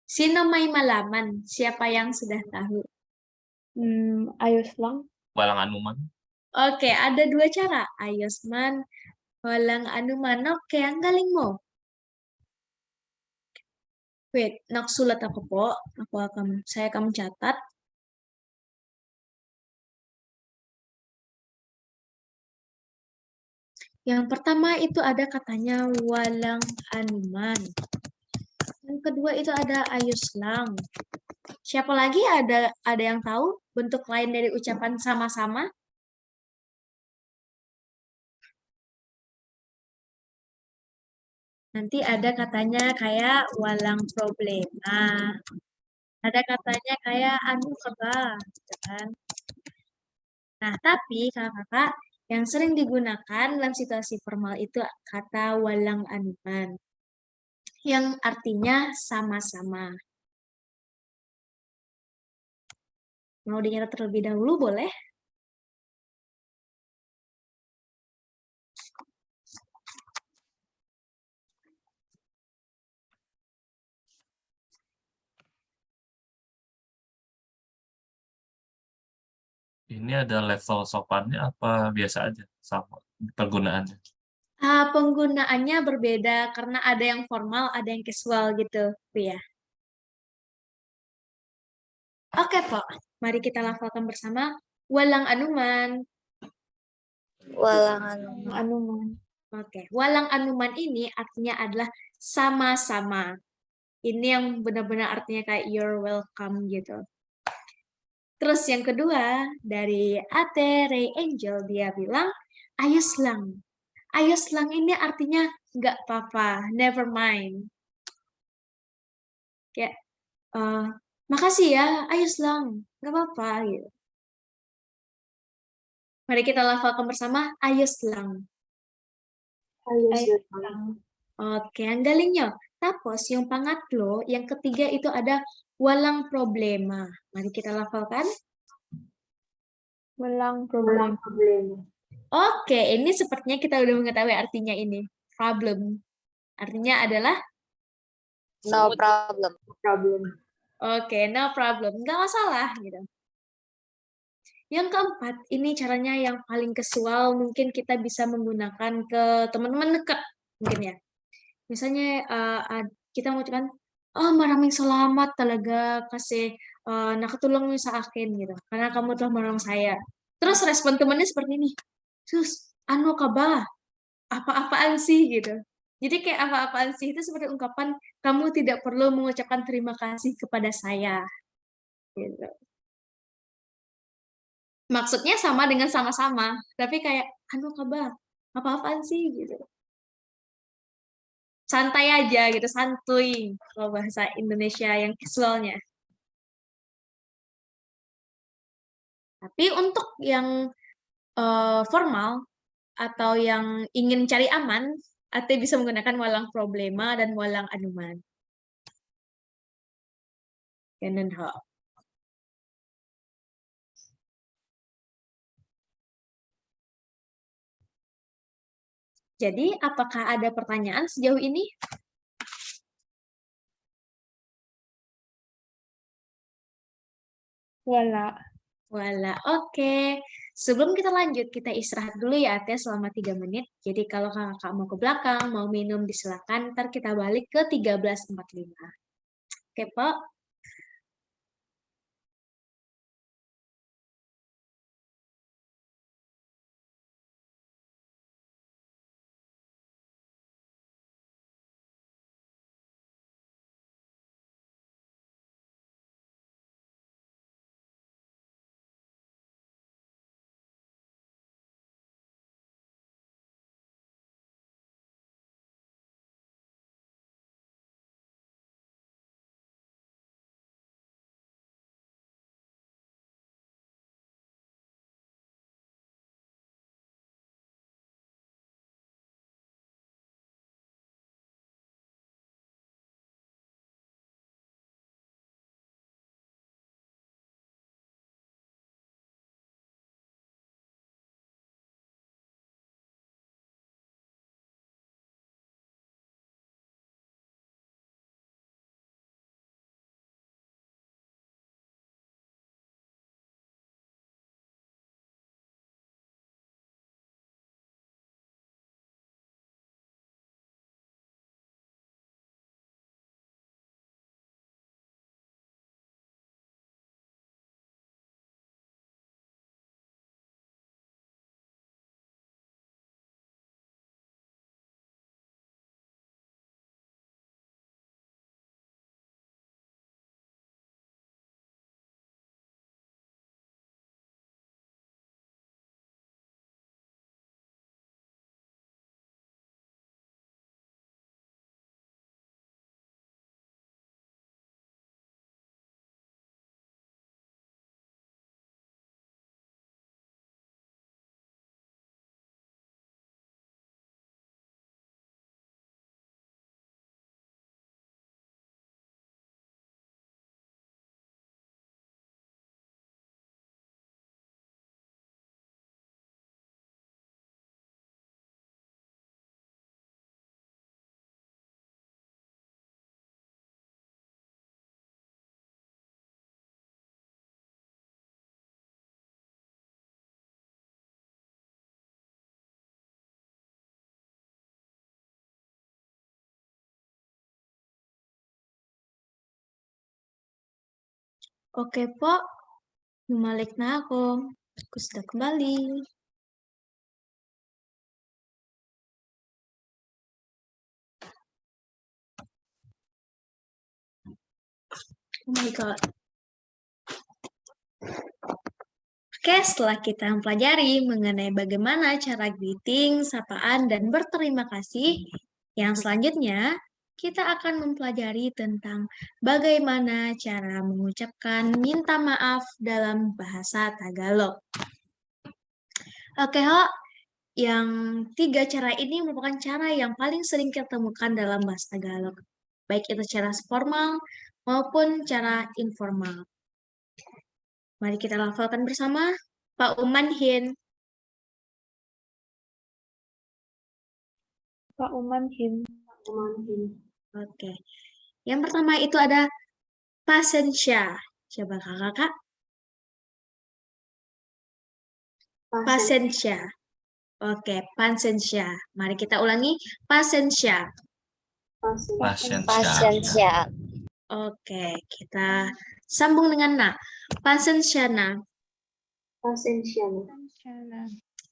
S1: Sino may malaman? Siapa yang sudah tahu?
S4: Ayos lang.
S3: Walang anuman.
S1: Oke, ada dua cara. Ayosman, walang anuman. Oke, ang galing mo. Wait, naksulat ako po. Saya akan mencatat. Yang pertama itu ada katanya walang anuman. Yang kedua itu ada ayos lang. Siapa lagi ada yang tahu bentuk lain dari ucapan sama-sama? Nanti ada katanya kayak walang problema. Ada katanya kayak anu keba, gitu kan. Nah, tapi kakak-kakak yang sering digunakan dalam situasi formal itu kata walang anuman, yang artinya sama-sama. Mau dicatat terlebih dahulu boleh?
S3: Ini ada level sopannya apa biasa aja sama penggunaannya?
S1: Penggunaannya berbeda karena ada yang formal, ada yang casual gitu, ya. Oke, Pak. Mari kita lafalkan bersama. Walang anuman.
S6: Walang anuman.
S4: Anuman.
S1: Oke, walang anuman ini artinya adalah sama-sama. Ini yang benar-benar artinya kayak you're welcome gitu. Terus yang kedua, dari Ate Ray Angel, dia bilang, ayos lang. Ayos lang ini artinya nggak apa-apa, never mind. Kayak, makasih ya, ayos lang, nggak apa-apa gitu. Mari kita lafalkan bersama, ayos lang.
S5: Ayos lang.
S4: Lang.
S1: Oke, ang galing nyo. Tapos, yung pangatlo, yang ketiga itu ada walang problema. Mari kita lafalkan.
S4: Walang
S5: Walang
S4: problem.
S5: problema.
S1: Oke, ini sepertinya kita udah mengetahui artinya ini. Problem. Artinya adalah,
S6: No problem.
S5: Problem.
S1: oke, no problem. Nggak masalah, gitu. Yang keempat, ini caranya yang paling casual, mungkin kita bisa menggunakan ke teman-teman dekat, mungkin ya. Misalnya kita mengucapkan, oh maraming salamat talaga kasi nakatulong mo sa akin gitu. Karena kamu telah menolong saya. Terus respon temannya seperti ini. Sus, ano ka ba? Apa-apaan sih gitu. Jadi kayak apa-apaan sih itu seperti ungkapan kamu tidak perlu mengucapkan terima kasih kepada saya. Gitu. Maksudnya sama dengan sama-sama, tapi kayak ano ka ba? Apa-apaan sih gitu. Santai aja gitu, santuy kalau bahasa Indonesia yang casualnya. Tapi untuk yang formal atau yang ingin cari aman, Ate bisa menggunakan walang problema dan walang anuman. Ganun ho. Jadi, apakah ada pertanyaan sejauh ini?
S4: Wala.
S1: Wala, oke. Sebelum kita lanjut, kita istirahat dulu ya, Ate, selama 3 menit. Jadi kalau kakak mau ke belakang, mau minum, disilakan. Ntar kita balik ke 13.45. Oke, Pak. Oke, Po. Bumalik na ako. Aku sudah kembali. Oh my God. Oke, setelah kita mempelajari mengenai bagaimana cara greeting, sapaan, dan berterima kasih, yang selanjutnya kita akan mempelajari tentang bagaimana cara mengucapkan minta maaf dalam bahasa Tagalog. Oke, Ho, yang 3 cara ini merupakan cara yang paling sering kita temukan dalam bahasa Tagalog, baik itu cara formal maupun cara informal. Mari kita lafalkan bersama. Pak Umanhin.
S4: Pak Umanhin.
S5: Kumanhin.
S1: Oke. Yang pertama itu ada pasensya. Coba kakak. Pasensya. Oke, pasensya. Mari kita ulangi. Pasensya.
S5: Pasensya.
S6: Pasensya.
S1: Oke, kita sambung dengan na. Pasensyana.
S5: Pasensya.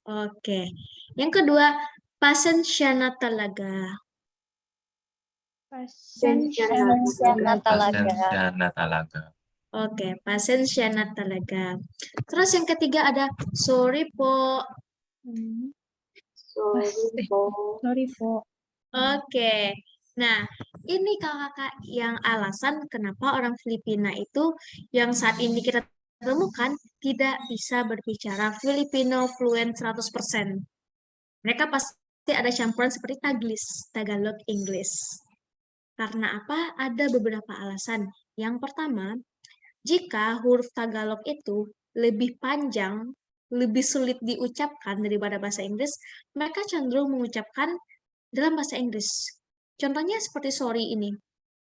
S1: Oke. Yang kedua, pasensyana talaga.
S6: Pasensyana talaga.
S3: Pasensyana talaga.
S1: Oke, pasensyana talaga. Terus yang ketiga ada sorry po.
S5: Sorry po.
S4: Sorry po.
S1: Oke. Nah, ini kakak yang alasan kenapa orang Filipina itu yang saat ini kita temukan tidak bisa berbicara Filipino fluent 100%. Mereka pasti ada campuran seperti Tagalog, English. Karena apa? Ada beberapa alasan. Yang pertama, jika huruf Tagalog itu lebih panjang, lebih sulit diucapkan daripada bahasa Inggris, mereka cenderung mengucapkan dalam bahasa Inggris. Contohnya seperti sorry ini.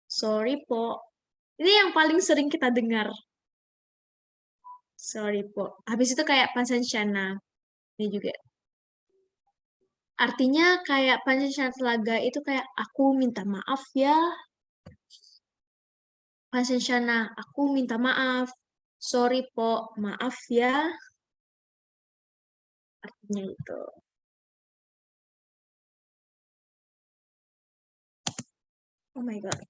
S1: Sorry po. Ini yang paling sering kita dengar. Sorry po. Habis itu kayak pasensyana. Ini juga. Artinya kayak pasensyana telaga itu kayak aku minta maaf ya. Pasensyana, aku minta maaf. Sorry po, maaf ya. Artinya itu. Oh my God.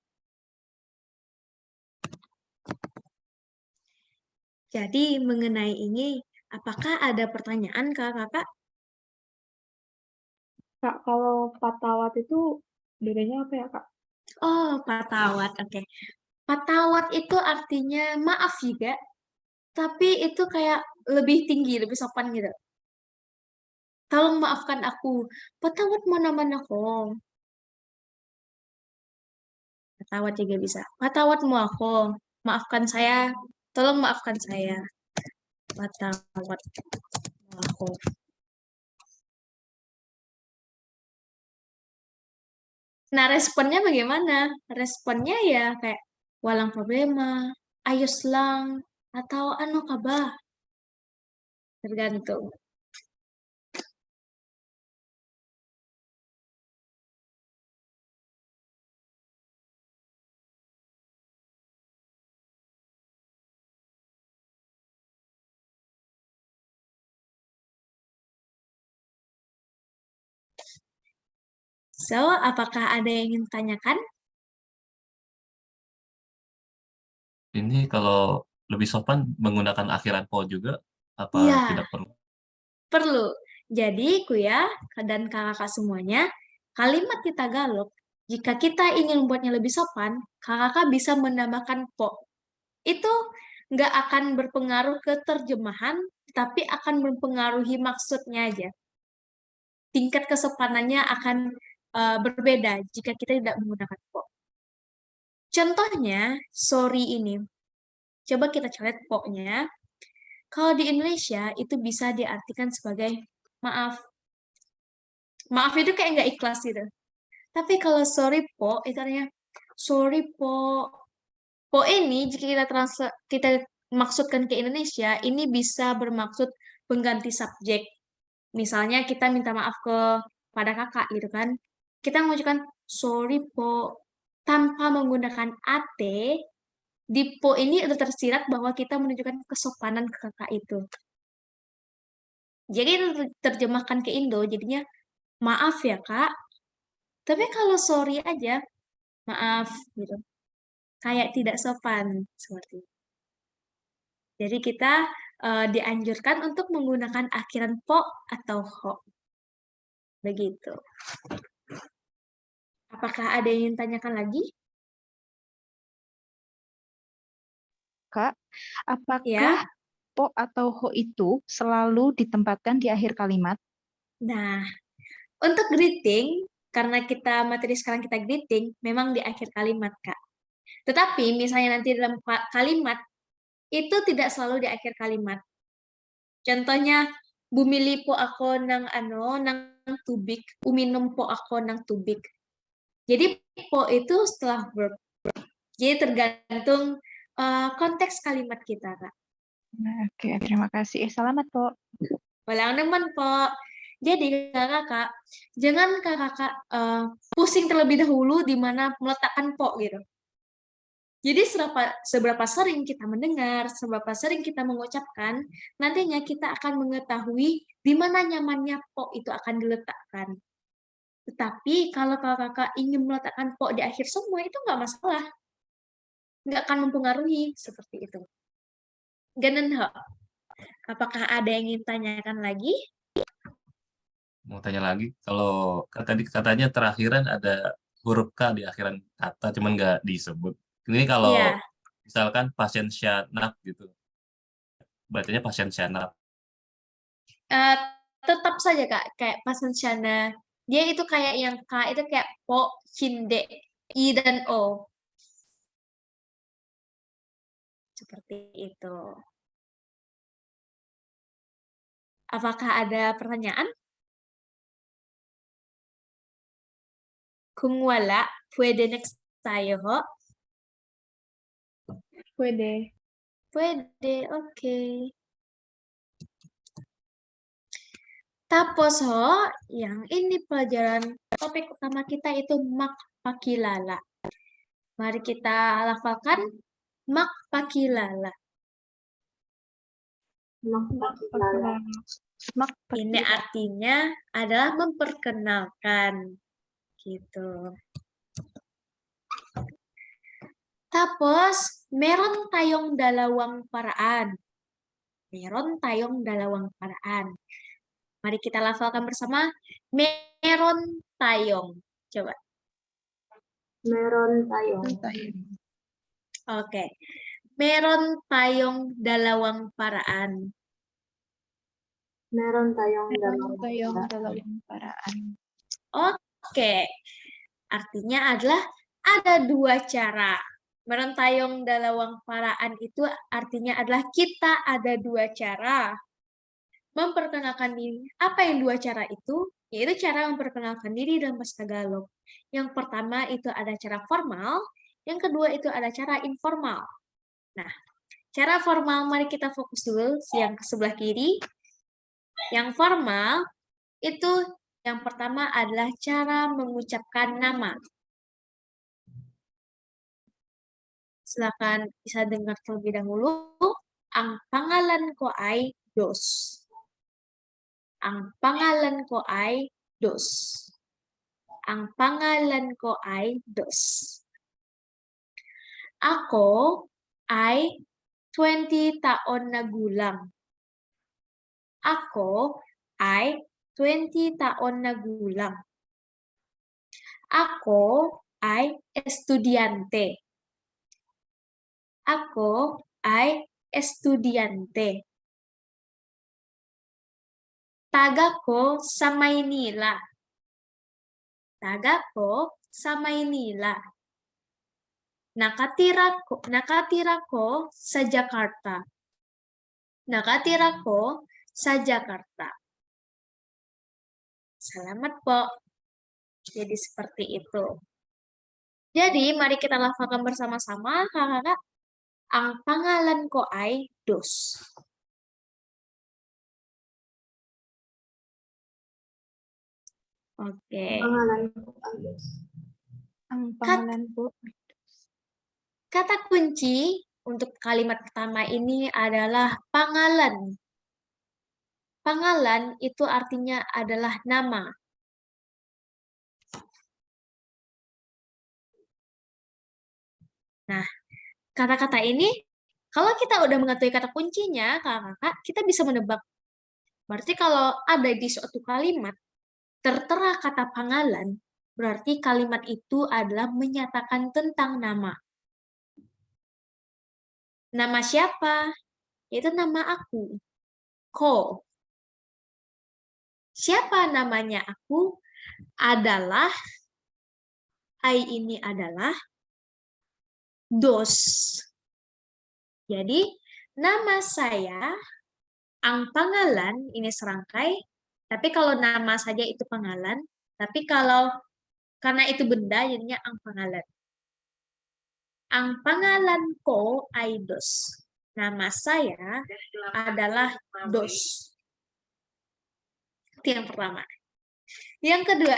S1: Jadi mengenai ini, apakah ada pertanyaan kakak?
S4: Kak, kalau patawat itu bedanya apa ya, Kak?
S1: Oh, patawat. Oke. Patawat itu artinya maaf juga, tapi itu kayak lebih tinggi, lebih sopan gitu. Tolong maafkan aku. Patawat mo naman ako. Patawat juga bisa. Patawat mo ako. Maafkan saya. Tolong maafkan saya. Patawat mo ako. Nah, responnya bagaimana? Responnya ya kayak walang problema, ayos lang, atau ano ka ba? Tergantung. So, apakah ada yang ingin tanyakan?
S3: Ini kalau lebih sopan menggunakan akhiran po juga, apa
S1: Iya.
S3: tidak perlu?
S1: Perlu. Jadi, Kuya dan kakak semuanya, kalimat di Tagalog, jika kita ingin membuatnya lebih sopan, kakak bisa menambahkan po. Itu nggak akan berpengaruh ke terjemahan, tapi akan mempengaruhi maksudnya aja. Tingkat kesopanannya akan berbeda jika kita tidak menggunakan po. Contohnya, sorry ini. Coba kita coret po-nya. Kalau di Indonesia, itu bisa diartikan sebagai maaf. Maaf itu kayak nggak ikhlas gitu. Tapi kalau sorry po, itu artinya sorry po. Po ini jika kita maksudkan ke Indonesia, ini bisa bermaksud pengganti subjek. Misalnya kita minta maaf pada kakak gitu kan. Kita mengucapkan sorry po tanpa menggunakan at, Di po ini udah tersirat bahwa kita menunjukkan kesopanan ke kakak itu. Jadi terjemahkan ke Indo, jadinya maaf ya kak. Tapi kalau sorry aja, maaf gitu. Kayak tidak sopan seperti itu. Jadi kita dianjurkan untuk menggunakan akhiran po atau ho. Begitu. Apakah ada yang ingin tanyakan lagi?
S7: Kak, apakah
S1: Ya.
S7: po atau ho itu selalu ditempatkan di akhir kalimat?
S1: Nah, untuk greeting, karena kita materi sekarang kita greeting, memang di akhir kalimat, Kak. Tetapi misalnya nanti dalam kalimat, itu tidak selalu di akhir kalimat. Contohnya, bumili po ako ng tubig, uminom po ako ng tubig. Jadi po itu setelah verb. Jadi tergantung konteks kalimat kita, Kak.
S7: Nah, oke, terima kasih. Selamat, Po.
S1: Walang naman po. Jadi kakak, jangan kakak pusing terlebih dahulu di mana meletakkan po gitu. Jadi seberapa sering kita mendengar, seberapa sering kita mengucapkan, nantinya kita akan mengetahui di mana nyamannya po itu akan diletakkan. Tetapi kalau kakak ingin meletakkan po di akhir semua, itu nggak masalah. Nggak akan mempengaruhi seperti itu. Ganun ho. Apakah ada yang ingin tanyakan lagi?
S3: Mau tanya lagi, kalau tadi katanya terakhiran ada huruf K di akhiran kata, cuman nggak disebut. Ini kalau
S1: Iya.
S3: misalkan pasien syanap gitu, bacanya pasien syanap.
S1: Tetap saja Kak, kayak pasensyana. Dia itu kayak yang K itu kayak po, cinde, I dan O. Seperti itu. Apakah ada pertanyaan? Kung wala, pwede next tayo ho?
S4: Pwede.
S1: Pwede, oke. Tapos ho, yang ini pelajaran topik utama kita itu makpakilala. Mari kita lafalkan makpakilala.
S5: Makpakilala.
S1: Ini artinya adalah memperkenalkan. Gitu. Tapos, meron tayong dalawang paraan. Meron tayong dalawang paraan. Mari kita lafalkan bersama. Meron tayong. Coba.
S5: Meron tayong.
S1: Oke. Meron tayong dalawang paraan.
S5: Meron tayong
S7: Dalawang paraan.
S1: Oke. Artinya adalah ada dua cara. Meron tayong dalawang paraan itu artinya adalah kita ada dua cara memperkenalkan diri. Apa yang dua cara itu? Yaitu cara memperkenalkan diri dalam bahasa Tagalog. Yang pertama itu ada cara formal, yang kedua itu ada cara informal. Nah, cara formal mari kita fokus dulu yang sebelah kiri. Yang formal itu yang pertama adalah cara mengucapkan nama. Silakan bisa dengar terlebih dahulu. Ang pangalan ko ay Dos. Ang pangalan ko ay Dos. Ang pangalan ko ay Dos. Ako ay 20 taon na gulang. Ako ay 20 taon na gulang. Ako ay estudyante. Ako ay estudyante. Taga ko sa Maynila. Taga ko sa Maynila. Nakatira ko sa Jakarta. Nakatira ko sa Jakarta. Salamat po. Jadi seperti itu. Jadi mari kita lafalkan bersama-sama, kakak-kakak. Ang pangalan ko ay Dos. Oke.
S5: Pangalan ko ay Dos.
S7: Ang pangalan po.
S1: Kata kunci untuk kalimat pertama ini adalah pangalan. Pangalan itu artinya adalah nama. Nah, kata-kata ini, kalau kita udah mengetahui kata kuncinya, kakak-kakak, kita bisa menebak. Berarti kalau ada di suatu kalimat, tertera kata pangalan, berarti kalimat itu adalah menyatakan tentang nama. Nama siapa? Yaitu nama aku. Ko. Siapa namanya aku? Adalah, I ini adalah dos. Jadi, nama saya, ang pangalan, ini serangkai, tapi kalau nama saja itu pangalan, tapi kalau karena itu benda, jadinya ang pangalan. Ang pangalan ko ay Dos. Nama saya adalah Dos. Itu yang pertama. Yang kedua,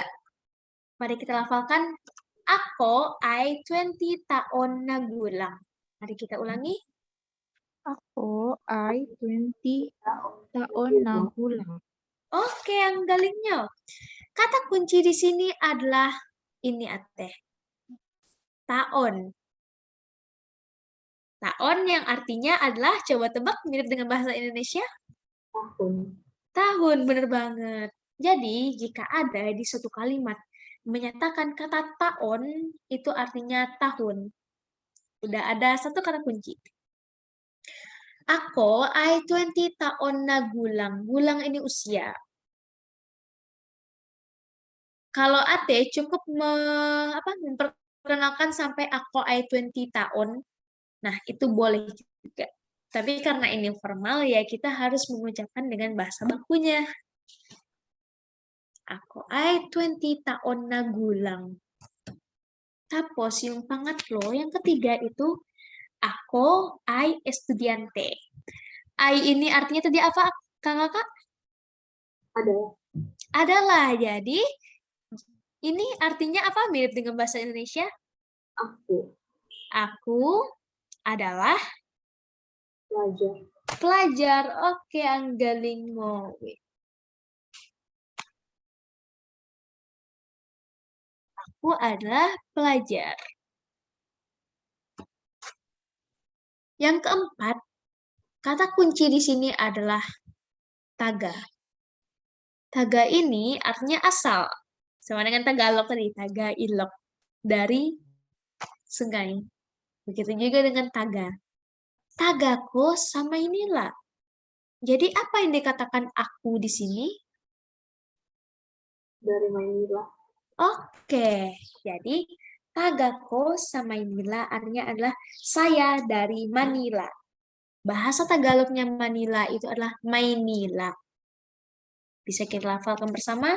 S1: mari kita lafalkan. Ako ay 20 taon na gulang. Mari kita ulangi.
S7: Ako ay 20 taon na gulang.
S1: Oke, yang galingnya. Kata kunci di sini adalah ini Ateh. Taon. Taon yang artinya adalah, coba tebak mirip dengan bahasa Indonesia.
S5: Tahun.
S1: Tahun, bener banget. Jadi, jika ada di suatu kalimat menyatakan kata tahun, itu artinya tahun. Udah ada satu kata kunci. Ako ay 20 taon na gulang. Gulang ini usia. Kalau Ate cukup memperkenalkan sampai ako ay 20 tahun. Nah, itu boleh juga. Tapi karena ini formal, ya kita harus mengucapkan dengan bahasa bakunya. Ako ay 20 taon na gulang. Tapos, yung pangatlo, yang ketiga itu, ako ay estudiante. Ay ini artinya tadi apa, kakak?
S5: Ada.
S1: Adalah. Jadi, ini artinya apa? Mirip dengan bahasa Indonesia?
S5: Aku.
S1: Aku adalah
S5: Pelajar.
S1: pelajar. Oke, ang galing mo. Aku adalah pelajar. Yang keempat, kata kunci di sini adalah taga. Taga ini artinya asal. Sama dengan Tagalog tadi, taga ilok. Dari sungai. Begitu juga dengan taga. Tagaku sama inilah. Jadi apa yang dikatakan aku di sini?
S5: Dari Manila.
S1: Oke, jadi tagako sama Manila artinya adalah saya dari Manila. Bahasa Tagalognya Manila itu adalah Maynila. Bisa kita lafalkan bersama.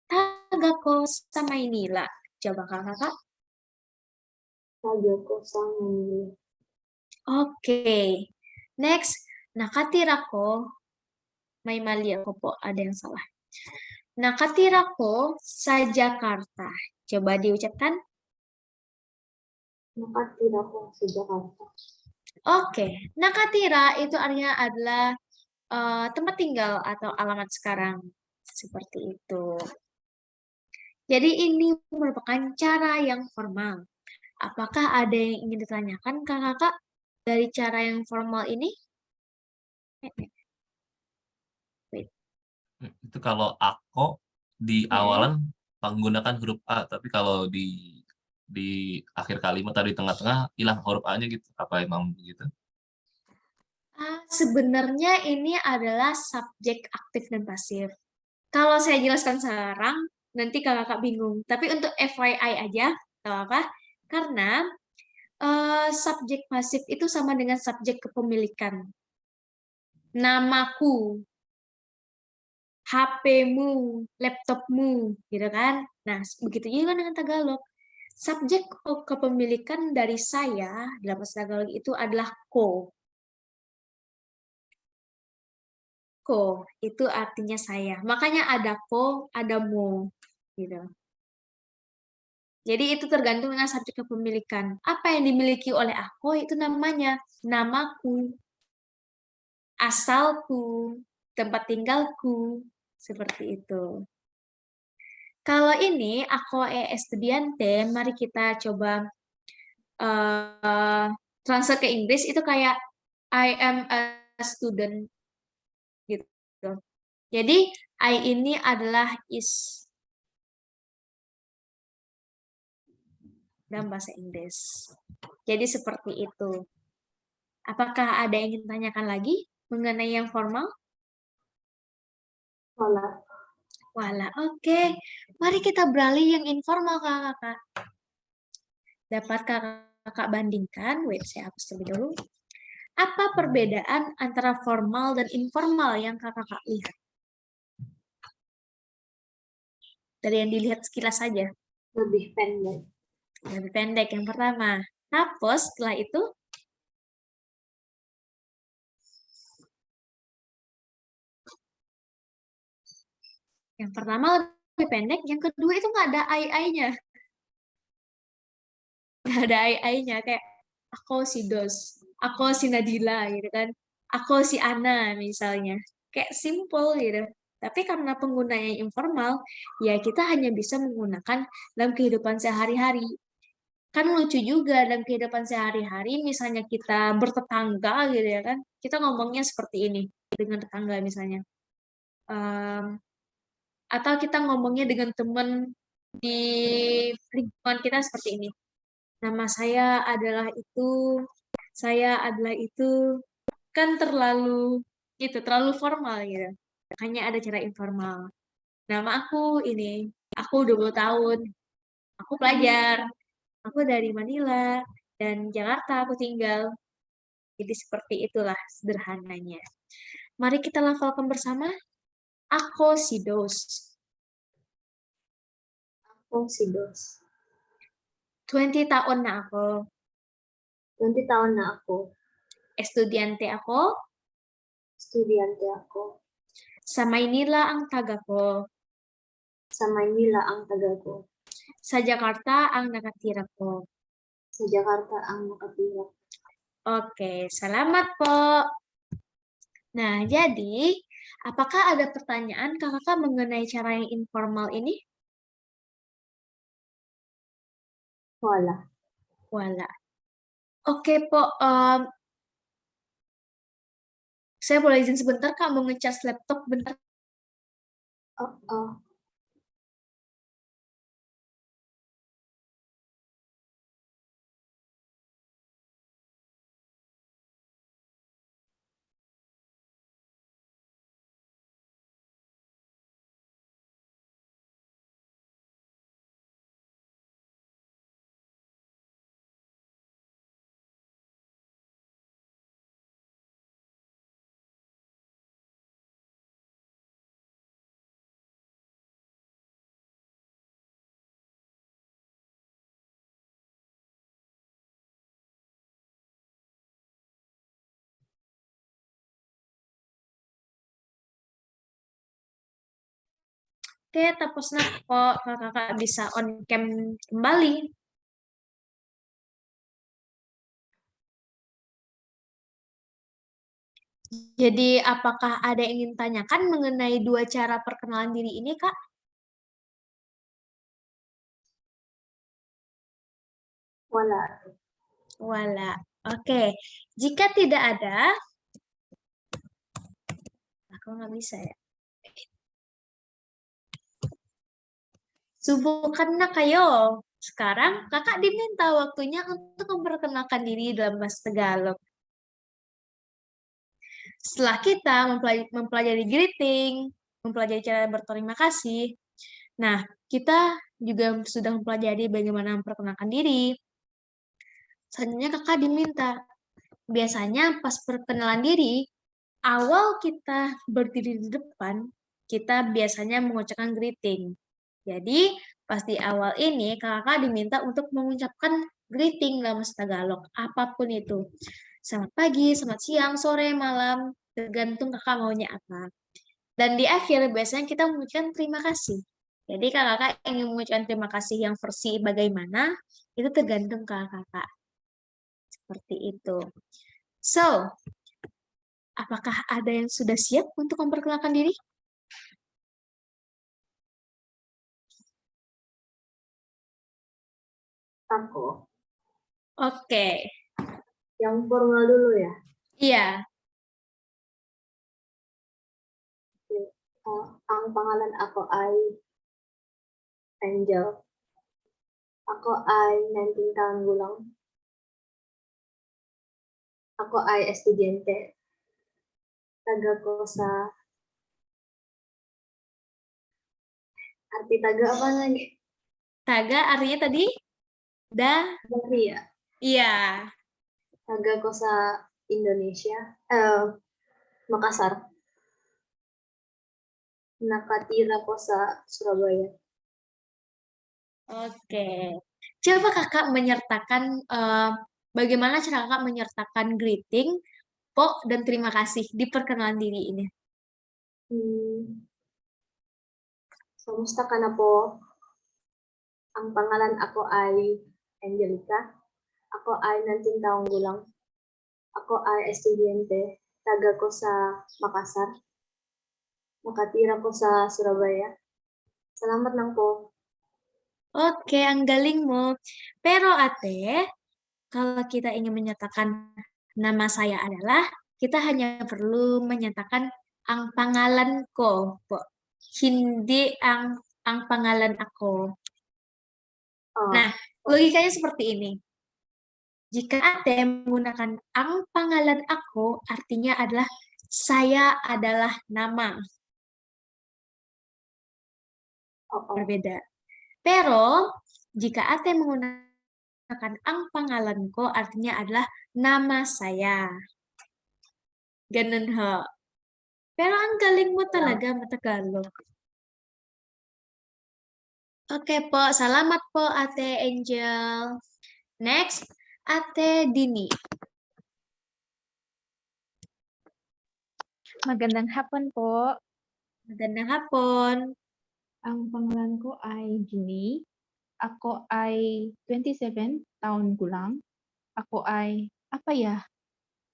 S1: Tagako sa Maynila. Coba kakak.
S5: Tagako sa Manila.
S1: Oke. Next, nakatira ko. May mali ako po, ada yang salah. Nakatira ko sa Jakarta. Coba diucapkan.
S5: Nakatira ko sa Jakarta.
S1: Oke, nakatira itu artinya adalah tempat tinggal atau alamat sekarang. Seperti itu. Jadi ini merupakan cara yang formal. Apakah ada yang ingin ditanyakan kakak dari cara yang formal ini?
S3: Itu kalau ako di awalan menggunakan huruf A, tapi kalau di akhir kalimat atau di tengah-tengah hilang huruf A-nya gitu. Apa emang begitu?
S1: Sebenarnya ini adalah subjek aktif dan pasif. Kalau saya jelaskan sekarang, nanti kakak bingung. Tapi untuk FYI aja, apa? Karena subjek pasif itu sama dengan subjek kepemilikan. Namaku, HP-mu, laptopmu, gitu kan? Nah, begitu juga dengan Tagalog. Subjek kepemilikan dari saya dalam bahasa Tagalog itu adalah ko. Ko, itu artinya saya. Makanya ada ko, ada mo, gitu. Jadi itu tergantung dengan subjek kepemilikan. Apa yang dimiliki oleh aku itu namanya namaku, asalku, tempat tinggalku, seperti itu. Kalau ini aku estudiante, mari kita coba transfer ke Inggris itu kayak I am a student gitu. Jadi I ini adalah is dalam bahasa Inggris. Jadi seperti itu. Apakah ada yang ingin tanyakan lagi mengenai yang formal?
S5: Wala.
S1: Wala, oke. Mari kita beralih yang informal, kakak-kakak. Dapat kakak bandingkan, wait, saya hapus terlebih dulu. Apa perbedaan antara formal dan informal yang kakak lihat? Dari yang dilihat sekilas saja.
S5: Lebih pendek.
S1: Lebih pendek yang pertama. Tapos setelah itu, yang pertama lebih pendek, yang kedua itu nggak ada ai-ai-nya. Nggak ada ai-ai-nya, kayak aku si Dos, aku si Nadila gitu kan, aku si Ana misalnya. Kayak simple gitu. Tapi karena penggunanya informal, ya kita hanya bisa menggunakan dalam kehidupan sehari-hari. Kan lucu juga dalam kehidupan sehari-hari, misalnya kita bertetangga gitu ya kan, kita ngomongnya seperti ini dengan tetangga misalnya. Atau kita ngomongnya dengan teman di lingkungan kita seperti ini. Nama saya adalah itu, kan terlalu formal gitu. Hanya ada cara informal. Nama aku ini, aku 20 tahun, aku pelajar, aku dari Manila, dan Jakarta aku tinggal. Jadi seperti itulah sederhananya. Mari kita lafalkan bersama. Aku si Dos.
S5: Aku si Dos.
S1: 20 tahun na ako.
S5: 20 tahun na ako.
S1: Estudyante ako.
S5: Estudyante ako.
S1: Sa Maynila ang taga ko.
S5: Sa Maynila ang taga ko.
S1: Sa Jakarta ang nakatira ko.
S5: Sa Jakarta ang nakatira.
S1: Oke, selamat po. Nah, jadi apakah ada pertanyaan kakak mengenai cara yang informal ini?
S5: Wala.
S1: Wala. Oke, po. Saya boleh izin sebentar, Kak, mau ngecas laptop bentar.
S5: Oh.
S1: Oke, tapos na po, kakak bisa on cam kembali. Jadi, apakah ada yang ingin tanyakan mengenai dua cara perkenalan diri ini, Kak?
S5: Wala.
S1: Wala. Oke, jika tidak ada, aku nggak bisa ya. Subukan na kayo. Sekarang kakak diminta waktunya untuk memperkenalkan diri dalam bahasa Tagalog. Setelah kita mempelajari greeting, mempelajari cara berterima kasih, nah kita juga sudah mempelajari bagaimana memperkenalkan diri. Selanjutnya kakak diminta, biasanya pas perkenalan diri, awal kita berdiri di depan, kita biasanya mengucapkan greeting. Jadi, pas di awal ini, kakak diminta untuk mengucapkan greeting dalam bahasa Tagalog, apapun itu. Selamat pagi, selamat siang, sore, malam, tergantung kakak maunya apa. Dan di akhir, biasanya kita mengucapkan terima kasih. Jadi kalau kakak ingin mengucapkan terima kasih yang versi bagaimana, itu tergantung ke kakak. Seperti itu. So, apakah ada yang sudah siap untuk memperkenalkan diri?
S5: Aku.
S1: Oke,
S5: Yang formal dulu ya.
S1: iya.
S5: Ang pangalan ako ay Angel. Ako ay 19 tahun gulang. Ako ay estudyante. Taga ko sa... Arti taga apa lagi?
S1: Taga artinya tadi?
S5: Dari ya.
S1: Iya.
S5: Taga ko sa Indonesia. Makassar. Nakatira ko sa Surabaya.
S1: Oke. Coba kakak menyertakan, bagaimana cara kakak menyertakan greeting, po, dan terima kasih di perkenalan diri ini.
S5: Kamusta ka na po? Ang pangalan ako ay Angelica. Ako ay 19 taong gulang. Ako ay estudyante. Taga ko sa Makassar. Nakatira ko sa Surabaya. Salamat lang po.
S1: Oke, ang galing mo. Pero ate, kalau kita ingin menyatakan nama saya adalah, kita hanya perlu menyatakan ang pangalan ko, po. Hindi ang pangalan ako.
S5: Oh,
S1: Nah, logikanya seperti ini. Jika ate menggunakan ang pangalan ako, artinya adalah saya adalah nama.
S5: oo.
S1: Berbeda. Pero, jika ate menggunakan ang pangalan ko, artinya adalah nama saya. Ganun ho. Pero ang galing mo talaga Matagalog. Oke po, salamat po Ate Angel. Next, Ate Dini.
S7: Magandang hapon po.
S1: Magandang hapon.
S2: Ang pangalan ko ay Ginny. Ako ay 27 tahun gulang. Ako ay, apa ya,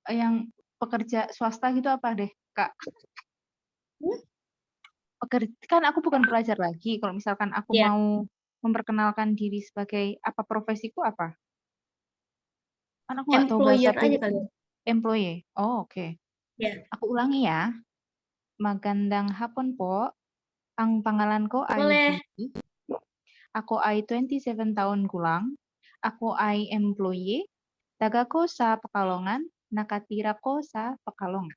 S2: yang pekerja swasta gitu apa deh, Kak? Kan aku bukan pelajar lagi. Kalau misalkan aku
S1: Iya.
S2: mau memperkenalkan diri sebagai apa profesiku apa? Kan aku nggak tahu bahasa
S1: Employer aja
S2: Filipina.
S1: kali.
S2: Employee. Oh, oke.
S1: Ya.
S2: Aku ulangi ya. Magandang hapon po. Ang pangalan ko ay
S1: Boleh.
S2: Ginny. Ako ay 27 tahun gulang. Ako ay employee. Taga ko sa Pekalongan. Nakatira ko sa Pekalongan.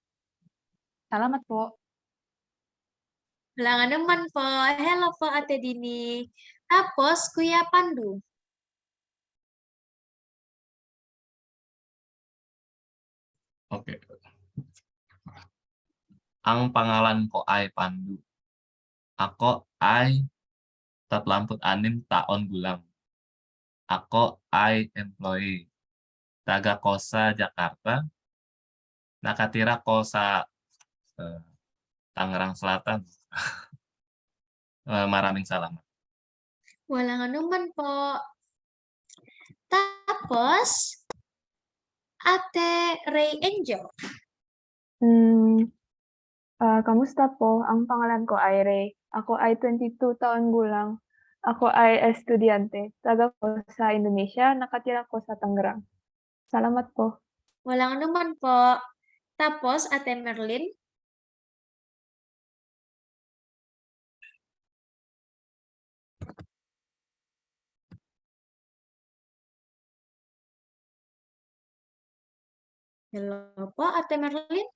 S2: Salamat po.
S1: Walang anuman po. Hello po Ate Dini. Tapos, Kuya Pandu.
S3: Oke. Ang pangalan ko ay Pandu. Ako ay 36 taon gulang. Ako ay employee. Taga ko sa Jakarta. Nakatira ko sa Tangerang Selatan. Maraming salamat.
S1: Walang anuman po. Tapos, Ate Ray Angel.
S4: Kamusta po? Ang pangalan ko ay Ray. Ako ay 22 taon gulang. Ako ay estudyante. Taga ko sa Indonesia. Nakatira ko sa Tangerang. Salamat po.
S1: Walang anuman po. Tapos, Ate Merlin. Halo po, Ate Merlin.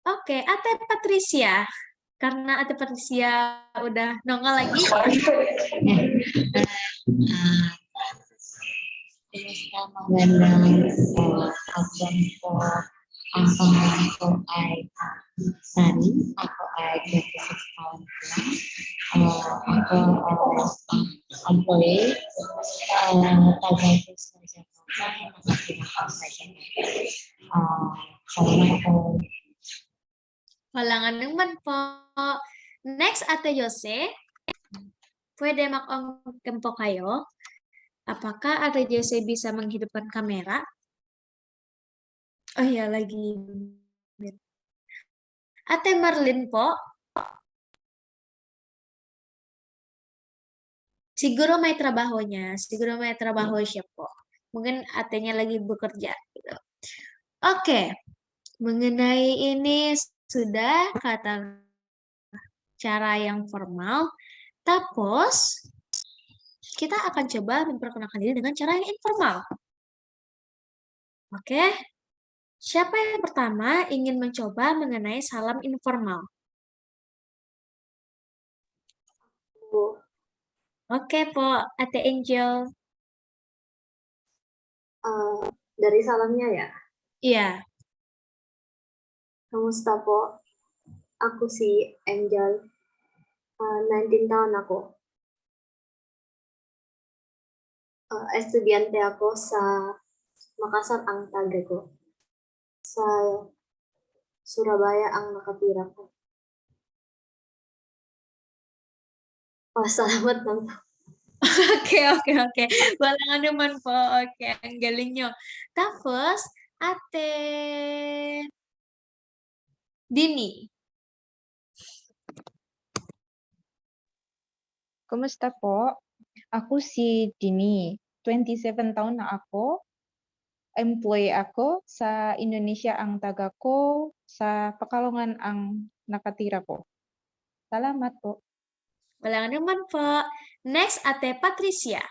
S1: Oke, Ate Patricia. Karena Ate Patricia udah nongol lagi.
S8: Magandang hapon po. Ang pangalan ko ay Sani. Ako ay 26 tahun gulang. Ako employee. Taga ko sa Jakarta. Nakatira ko sa Jakarta. Salamat po.
S1: Walang anuman po. Next, Ate Jose. Puede mag-on kayo? Apakah Ate Jose bisa menghidupkan kamera? Oh iya, lagi. Ate Marlin po. Siguro may trabaho niya. Siguro may trabaho siya po. Mungkin atenya lagi bekerja. Gitu. Oke. Mengenai ini sudah kata cara yang formal. Tapos, kita akan coba memperkenalkan diri dengan cara yang informal. Oke? Siapa yang pertama ingin mencoba mengenai salam informal?
S5: Bu,
S1: Oke, Po. Ate Angel.
S5: dari salamnya ya.
S1: Iya.
S5: Kamusta po? Aku si Angel. 19 tahun aku. Estudiante ako sa Makassar ang taga ko. Sa Surabaya ang nakatira ko. Salamat lang.
S1: Oke. Walang anuman po. Oke, ang galing nyo. Tapos, Ate Dini.
S7: Kumusta po? Aku si Dini, 27 tahun na ako. Employee ako sa Indonesia ang taga ko, sa Pekalongan ang nakatira po. Salamat po.
S1: Walang anuman po. Next, Ate Patricia.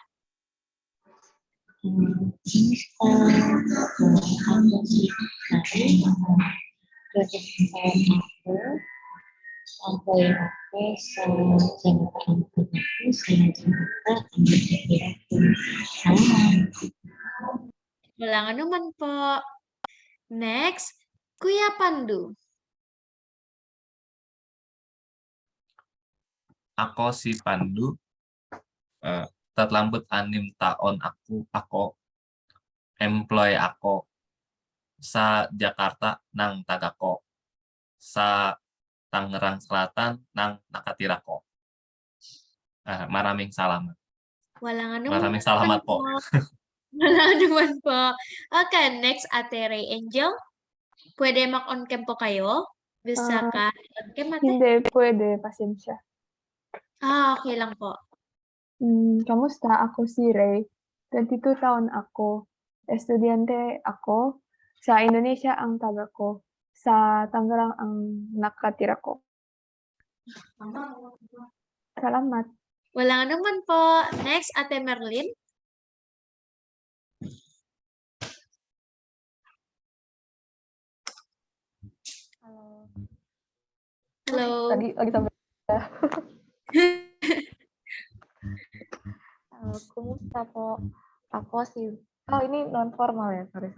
S8: Kamusta? Ako si Kari. 26 tahun aku. Employee aku sa Jakarta ang taga ko, sa Jakarta ang nakatira ko. Salamat.
S1: Walang anuman po. Next, Kuya Pandu.
S3: Ako si Pandu. Tatlambut 6 taon ako employ ako sa Jakarta ng taga ko. Sa Tangerang Selatan ng nakatira ko. Maraming salamat.
S1: Walang anuman
S3: Maraming salamat po.
S1: Walang anuman po. Okay, next, Ate Ray Angel. Pwede mag-on cam po kayo? Bisa ka on cam, Ate?
S4: Hindi pwede, pasensya.
S1: Okay lang po.
S4: Kamusta? Ako si Ray. 22 taon ako. Estudyante ako. Sa Indonesia ang taga ko. Sa Tangerang ang nakatira ko. Salamat.
S1: Walang anuman po. Next, Ate Merlin. Halo.
S2: Lagi sampai. Kumusta po? Ako si, ini non formal ya, sorry.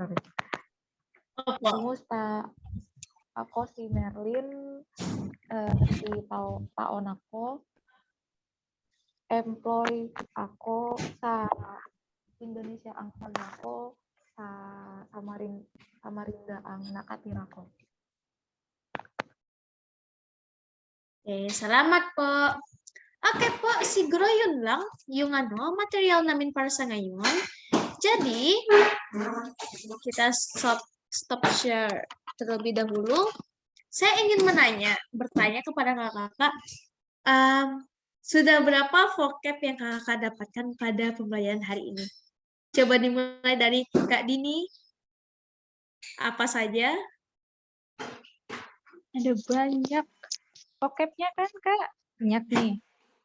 S1: Opo.
S2: Kumusta? Ako si Merlin, si taon ako, employ ako sa Indonesia ang taga ko, sa Samarinda ang nakatira ko.
S1: Okay, salamat po. Okay po, siguro yun lang yung material namin para sa ngayon. Jadi, kita stop share terlebih dahulu. Saya ingin bertanya kepada kakak-kakak, sudah berapa vocab yang kakak dapatkan pada pembelajaran hari ini? Coba dimulai dari Kak Dini. Apa saja?
S7: Ada banyak. Vocabnya kan, Kak? Banyak nih.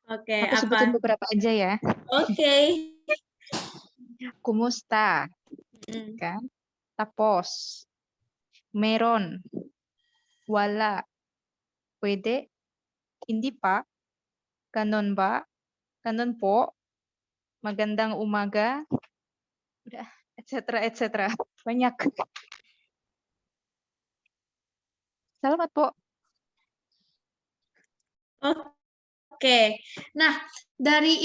S1: Oke,
S7: Aku sebutin
S1: apa?
S7: beberapa aja ya.
S1: Oke.
S7: Kumusta, kan? Tapos, meron, wala, pwede, hindi pa, ganon ba, ganon po, magandang umaga, udah, etc. Banyak. Salamat po.
S1: Oke. Nah, dari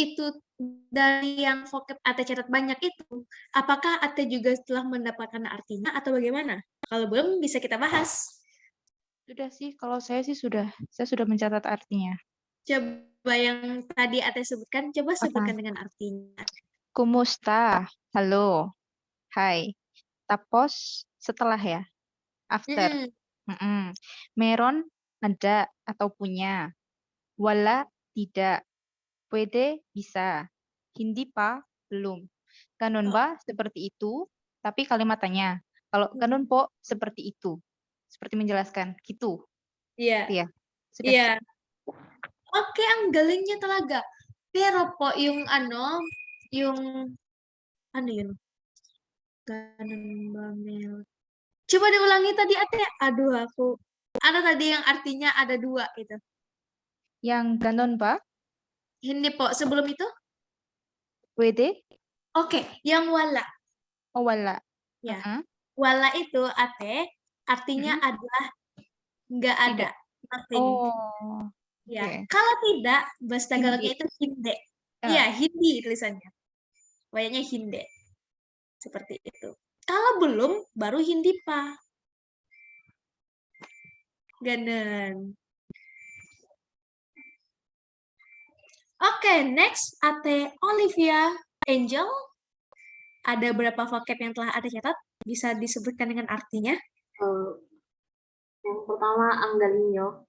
S1: yang vocab Ate catat banyak itu, apakah Ate juga telah mendapatkan artinya atau bagaimana? Kalau belum, bisa kita bahas.
S7: Sudah sih, kalau saya sih saya sudah mencatat artinya.
S1: Coba yang tadi Ate sebutkan, coba sebutkan dengan artinya.
S7: Kumusta? Halo. Hai. Tapos setelah ya. After.
S1: Mm-mm.
S7: Meron ada atau punya. Wala tidak. Puede bisa. Hindi pa belum. Ganun ba seperti itu? Tapi kalimat tanya. Kalau ganun po seperti itu. Seperti menjelaskan. Gitu.
S1: Iya.
S7: Iya. Sudah.
S1: Iya. Oke, ang galingnya talaga. Pero po, yung yun? Ganun ba, Mel? Coba diulangi tadi, Ate. Aduh, aku. Ada tadi yang artinya ada 2 gitu.
S7: Yang ganun ba?
S1: Hindi po, sebelum itu?
S7: Puede?
S1: Oke, yang wala.
S7: Oh, wala.
S1: Ya.
S7: Mm-mm.
S1: Wala itu, Ate, artinya adalah nggak ada. Nothing.
S7: Oh.
S1: Ya.
S7: Oke.
S1: Kalau tidak, bahasa Tagalognya
S7: Hindi.
S1: itu hindi.
S7: Ah.
S1: Iya, hindi tulisannya. Banyaknya hindi. Seperti itu. Kalau belum, baru hindi pa. Ganun. Oke, next Ate Olivia Angel. Ada berapa vocab yang telah Ate catat? Bisa disebutkan dengan artinya?
S5: Yang pertama, ang galinyo.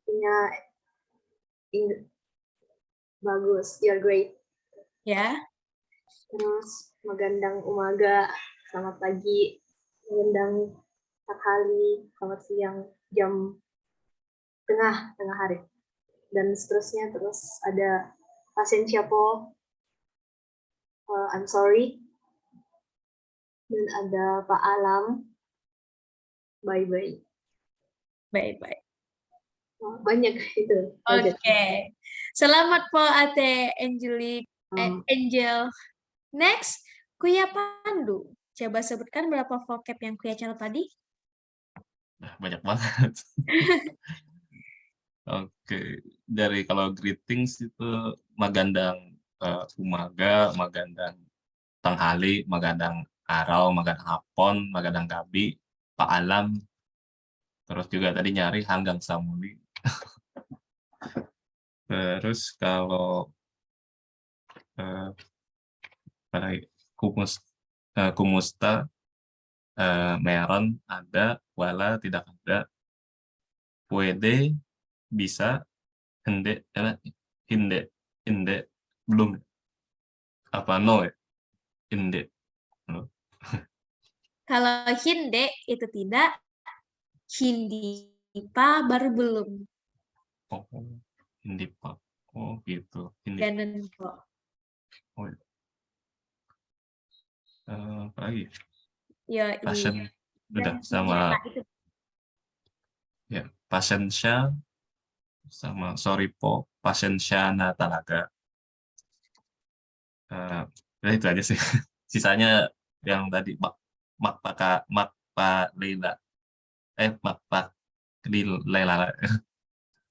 S5: Artinya bagus, you're great.
S1: Ya.
S5: Terus magandang umaga, selamat pagi, magandang tanghali, selamat siang, jam tengah hari. Dan seterusnya, terus ada pasensya po, I'm sorry. Dan ada paalam, bye-bye.
S1: Bye-bye.
S5: Banyak itu.
S1: Oke. Selamat po Ate Angel. Next, Kuya Pandu. Coba sebutkan berapa vocab yang Kuya catat tadi?
S3: Banyak banget. Oke, dari kalau greetings itu magandang umaga, magandang tanghali, magandang araw, magandang hapon, magandang gabi, paalam. Terus juga tadi nyari hanggang samuli. Terus kalau kumusta, meron ada, wala tidak ada, puede bisa, hinde belum, apa no ya, hinde.
S1: Kalau hindi itu tidak, hindi pa baru belum.
S3: Oh, hindi pa. Oh, gitu. Hindi.
S1: Ganun po.
S3: Oh, apa lagi?
S1: Yo,
S3: Passion udah sama ya, pasensya sama sorry po, pasensya na talaga. Itu aja sih. Sisanya yang tadi makpa lila.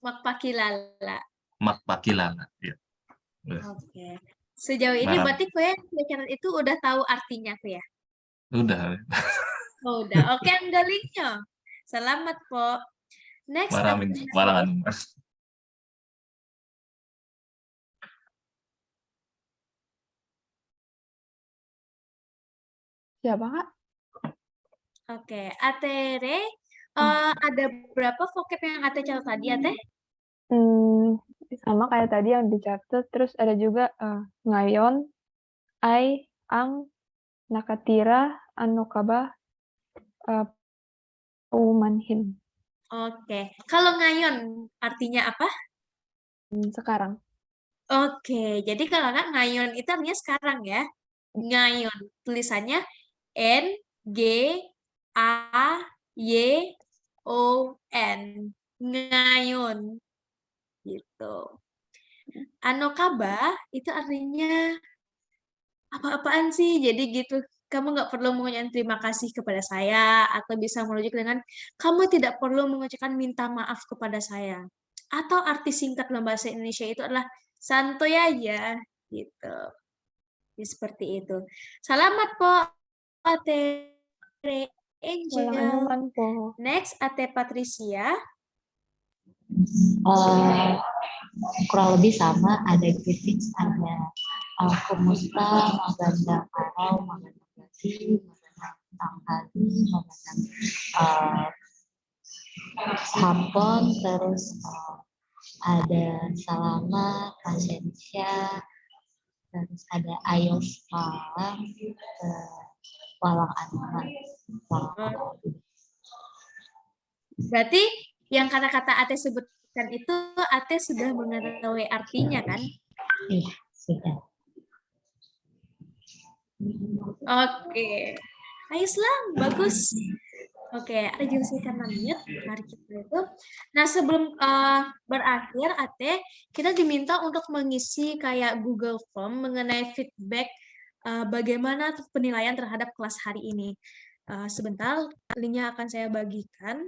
S1: Magpakilala.
S3: Magpakilala. Ya.
S1: Oke. Sejauh ini berarti Kuya catat itu udah tahu artinya Kuya?
S3: Udah.
S1: Oh, udah. Oke, ang galing nyo. Salamat po. Next.
S3: Marangan.
S4: Siapa, Kak?
S1: Oke, Atere, ada berapa vocab yang Ate catat tadi, Ate?
S4: Sama kayak tadi yang dicatat, terus ada juga ngayon, ay, ang, nakatira, ano ka ba, umanhin.
S1: Oke, kalau ngayon artinya apa?
S4: Sekarang.
S1: Oke, jadi kalau nggak ngayon itu artinya sekarang ya. Ngayon, tulisannya N-G-A-Y-O-N. Ngayon. Gitu. Ano kaba itu artinya apa-apaan sih? Jadi gitu, kamu nggak perlu mengucapkan terima kasih kepada saya, atau bisa merujuk dengan kamu tidak perlu mengucapkan minta maaf kepada saya. Atau arti singkat dalam bahasa Indonesia itu adalah santuy aja, gitu. Jadi seperti itu. Selamat po, Ate Angel.
S4: Walang anuman po.
S1: Next, Ate Patricia.
S8: kurang lebih sama, ada greetings, ada kumusta, magandang araw, magandang gabi, magandang tanghali, magandang hapon, terus ada salamat, pasensya, terus ada ayo sekarang, walang anuman, walang anuman.
S1: Berarti yang kata-kata Ate sebutkan itu Ate sudah mengetahui artinya kan?
S8: Iya, sudah.
S1: Oke. Ayo Islam, bagus. Oke, ada juga karena mute. Mari kita itu. Nah, sebelum berakhir, Ate, kita diminta untuk mengisi kayak Google Form mengenai feedback bagaimana penilaian terhadap kelas hari ini. Sebentar, linknya akan saya bagikan.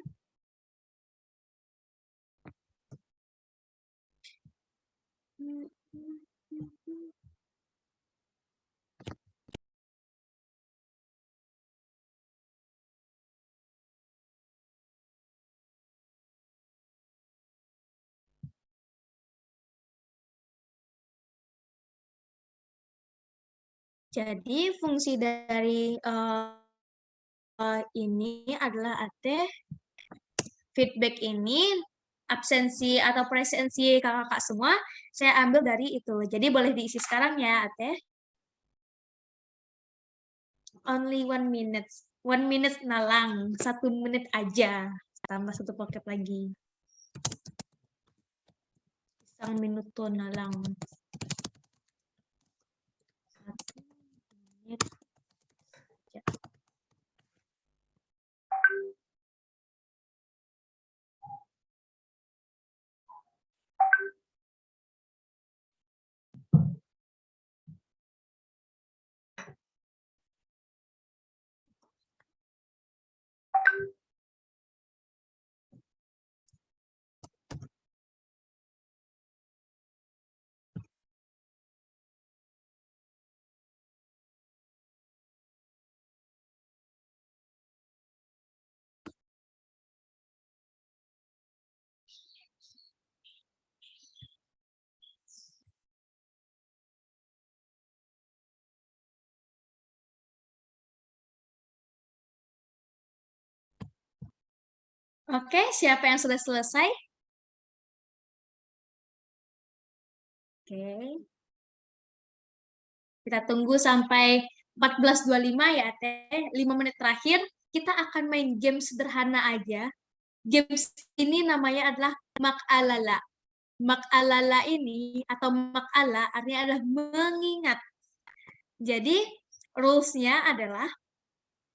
S1: Jadi fungsi dari ini adalah Ate feedback ini absensi atau presensi kakak-kakak semua saya ambil dari itu. Jadi boleh diisi sekarang ya Ate. Only 1 minute. 1 minute nalang. 1 menit aja. Tambah 1 pocket lagi. Isang minuto nalang. 1 menit. Ya. Oke, siapa yang sudah selesai? Oke. Kita tunggu sampai 14.25 ya, Teh. 5 menit terakhir, kita akan main game sederhana aja. Games ini namanya adalah Mak'alala. Mak'alala ini, atau Mak'ala, artinya adalah mengingat. Jadi, rules-nya adalah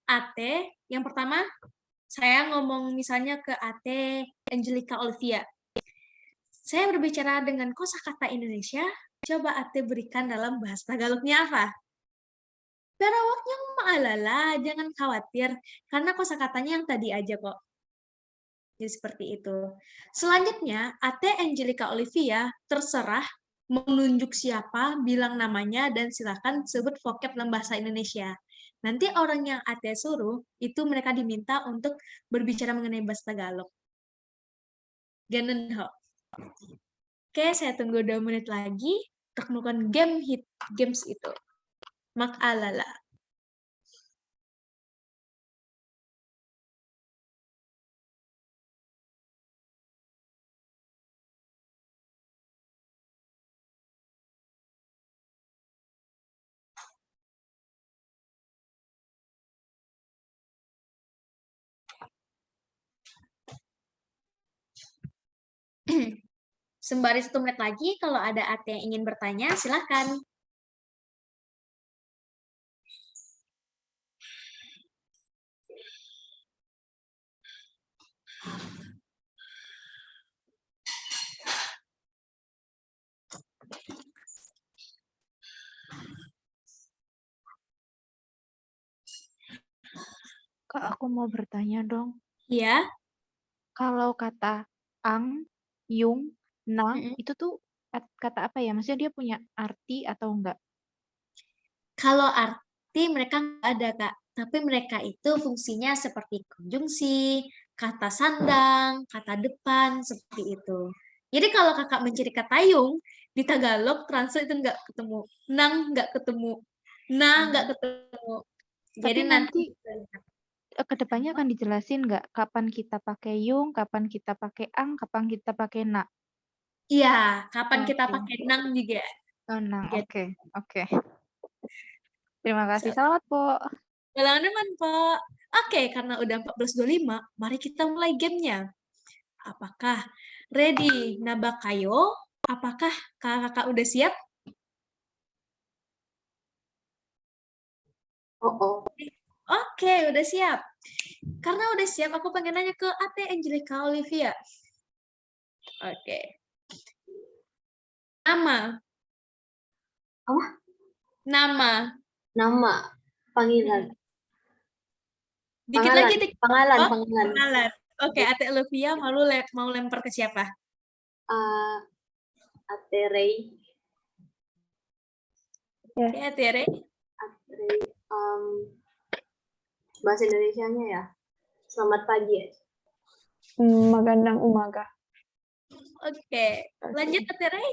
S1: Ate, yang pertama, saya ngomong misalnya ke Ate Angelica Olivia. Saya berbicara dengan kosakata Indonesia, coba Ate berikan dalam bahasa Tagalognya apa? Perawaknya maalala, jangan khawatir, karena kosakatanya yang tadi aja kok. Jadi seperti itu. Selanjutnya, Ate Angelica Olivia terserah menunjuk siapa, bilang namanya, dan silakan sebut vocab dalam bahasa Indonesia. Nanti orang yang Ate suruh, itu mereka diminta untuk berbicara mengenai bahasa Tagalog. Ganun ho. Oke, saya tunggu 2 menit lagi untuk melakukan games itu. Mak'alala. Sembari 1 menit lagi, kalau ada Ate yang ingin bertanya, silakan.
S2: Kak, aku mau bertanya dong.
S1: Ya.
S2: Kalau kata ang, yung, na,
S1: Mm-mm.
S2: itu tuh kata apa ya? Maksudnya dia punya arti atau enggak?
S1: Kalau arti mereka nggak ada, Kak. Tapi mereka itu fungsinya seperti konjungsi, kata sandang, kata depan, seperti itu. Jadi kalau kakak mencari katayung, di Tagalog translate itu nggak ketemu. Nang nggak ketemu. Na nggak ketemu. Jadi
S2: Tapi nanti kedepannya akan dijelasin nggak kapan kita pakai yung, kapan kita pakai ang, kapan kita pakai na.
S1: iya, kapan kita
S2: Oke.
S1: pakai nang juga.
S2: Oh, nah,
S1: Gitu.
S2: oke, oke. Terima kasih. Selamat, Po.
S1: Ulang teman, Pak. Oke, karena udah 14.25, mari kita mulai gamenya. Apakah ready Nabakayo? Apakah kakak udah siap?
S5: Oh.
S1: Oke, udah siap. Karena udah siap, aku pengen nanya ke Ate Angelica Olivia. Oke. Nama.
S5: Apa?
S1: Nama.
S5: Nama, panggilan.
S1: Dikit
S5: Pangalan,
S1: lagi, dikit.
S5: pangalan,
S1: Oh,
S5: pangalan.
S1: pangalan. Oke, Ate Olivia mau lempar ke siapa?
S5: Ate Rey.
S4: Yes.
S1: Oke, Ate Rey.
S5: Ate Rey. Bahasa Indonesianya ya. Selamat pagi ya.
S4: Magandang umaga.
S1: Oke, lanjut Ate Rey.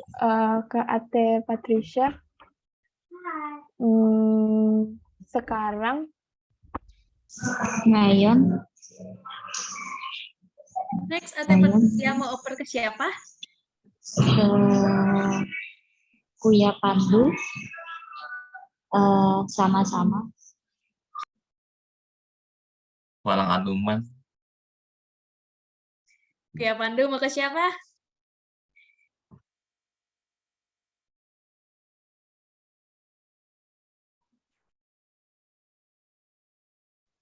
S4: Ke Ate Patricia. Sekarang
S8: Ngayon.
S1: Next, Ate Patricia mau oper ke siapa?
S8: Ke Kuya Pandu. Sama-sama.
S3: Walang Anuman.
S1: Kuya Pandu mau ke siapa?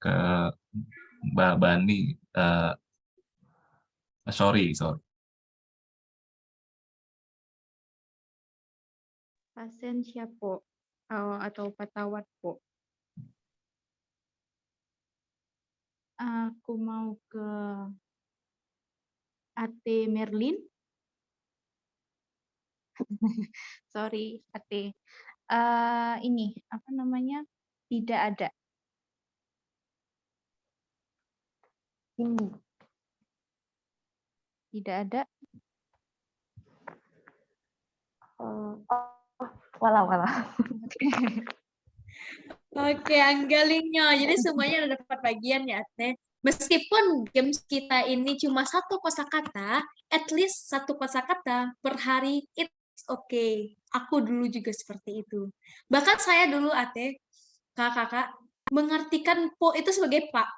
S3: Ke Mbak Bani. Sorry.
S2: Pasien siapa? Atau patawat, Po? Aku mau ke Ate Merlin. Sorry, Ate. Ini, apa namanya? Tidak ada. Ini. Tidak ada.
S4: walau.
S1: Oke, Anggalingnya. Jadi semuanya udah dapat bagian ya, Ate. Meskipun games kita ini cuma satu kosakata, at least satu kosakata per hari, it's okay. Aku dulu juga seperti itu. Bahkan saya dulu, Ate, kakak, mengartikan po itu sebagai pak.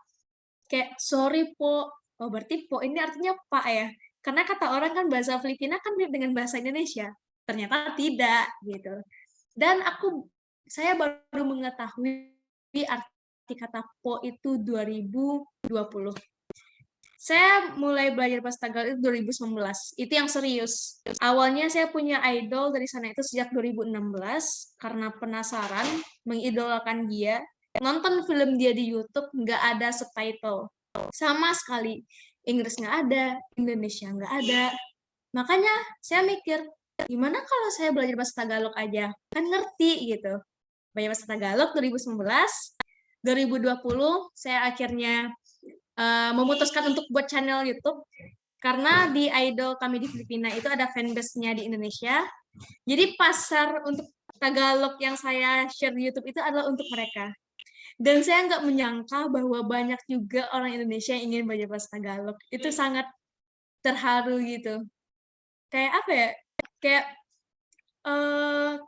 S1: Kayak, sorry po. Oh, berarti po ini artinya pak ya. Karena kata orang kan bahasa Filipina kan mirip dengan bahasa Indonesia. Ternyata tidak, gitu. Dan saya baru mengetahui arti kata po itu 2020. Saya mulai belajar bahasa Tagalog itu 2019. Itu yang serius. Awalnya saya punya idol dari sana itu sejak 2016 karena penasaran, mengidolakan dia. Nonton film dia di YouTube nggak ada subtitle. Sama sekali. Inggris nggak ada, Indonesia nggak ada. Makanya saya mikir, gimana kalau saya belajar bahasa Tagalog aja? Kan ngerti gitu. Belajar bahasa Tagalog 2019, 2020 saya akhirnya memutuskan untuk buat channel YouTube karena di idol kami di Filipina itu ada fanbase-nya di Indonesia. Jadi pasar untuk Tagalog yang saya share di YouTube itu adalah untuk mereka. Dan saya nggak menyangka bahwa banyak juga orang Indonesia yang ingin belajar bahasa Tagalog. Itu sangat terharu gitu. Kayak apa ya? Kayak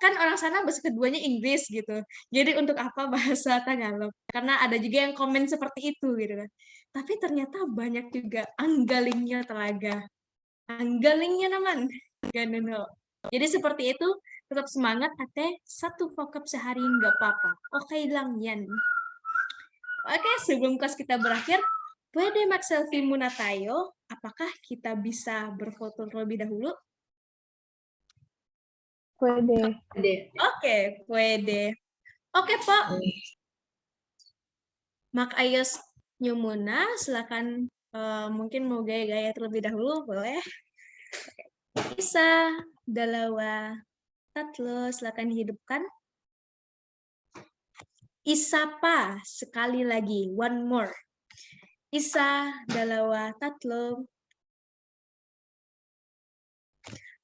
S1: kan orang sana bahasa keduanya Inggris gitu. Jadi untuk apa bahasa Tagalog? Karena ada juga yang komen seperti itu gitu kan. Tapi ternyata banyak juga anggalingnya telaga. Anggalingnya naman. Ganun. Jadi seperti itu, tetap semangat Ate, satu vocab sehari nggak apa-apa. Oke lang yan. Oke, sebelum kelas kita berakhir, puede mag selfie muna tayo? Apakah kita bisa berfoto terlebih dahulu?
S4: Puede.
S1: Oke, puede. Oke, Pak. Mak Ayos Nyumuna, silakan mungkin mau gaya-gaya terlebih dahulu, boleh? Isa, dalawa, tatlo, silakan dihidupkan. Isapa, sekali lagi, one more. Isa, dalawa, tatlo.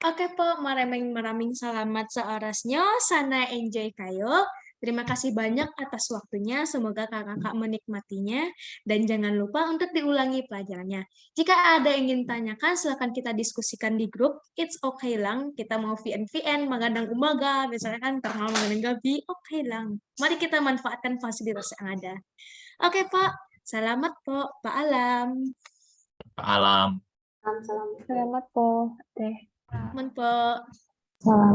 S1: Oke po, maraming salamat sa orasnya. Sana enjoy kayo. Terima kasih banyak atas waktunya. Semoga kakak menikmatinya. Dan jangan lupa untuk diulangi pelajarannya. Jika ada yang ingin tanyakan, silakan kita diskusikan di grup. It's okay lang. Kita mau VN, magadang umaga, misalnya kan ternal magadang gabi. Okay lang. Mari kita manfaatkan fasilitas yang ada. Oke Pak, selamat po. Paalam.
S3: Alam.
S5: Salam.
S4: Selamat po, Teh.
S1: Aman po.
S8: Salam.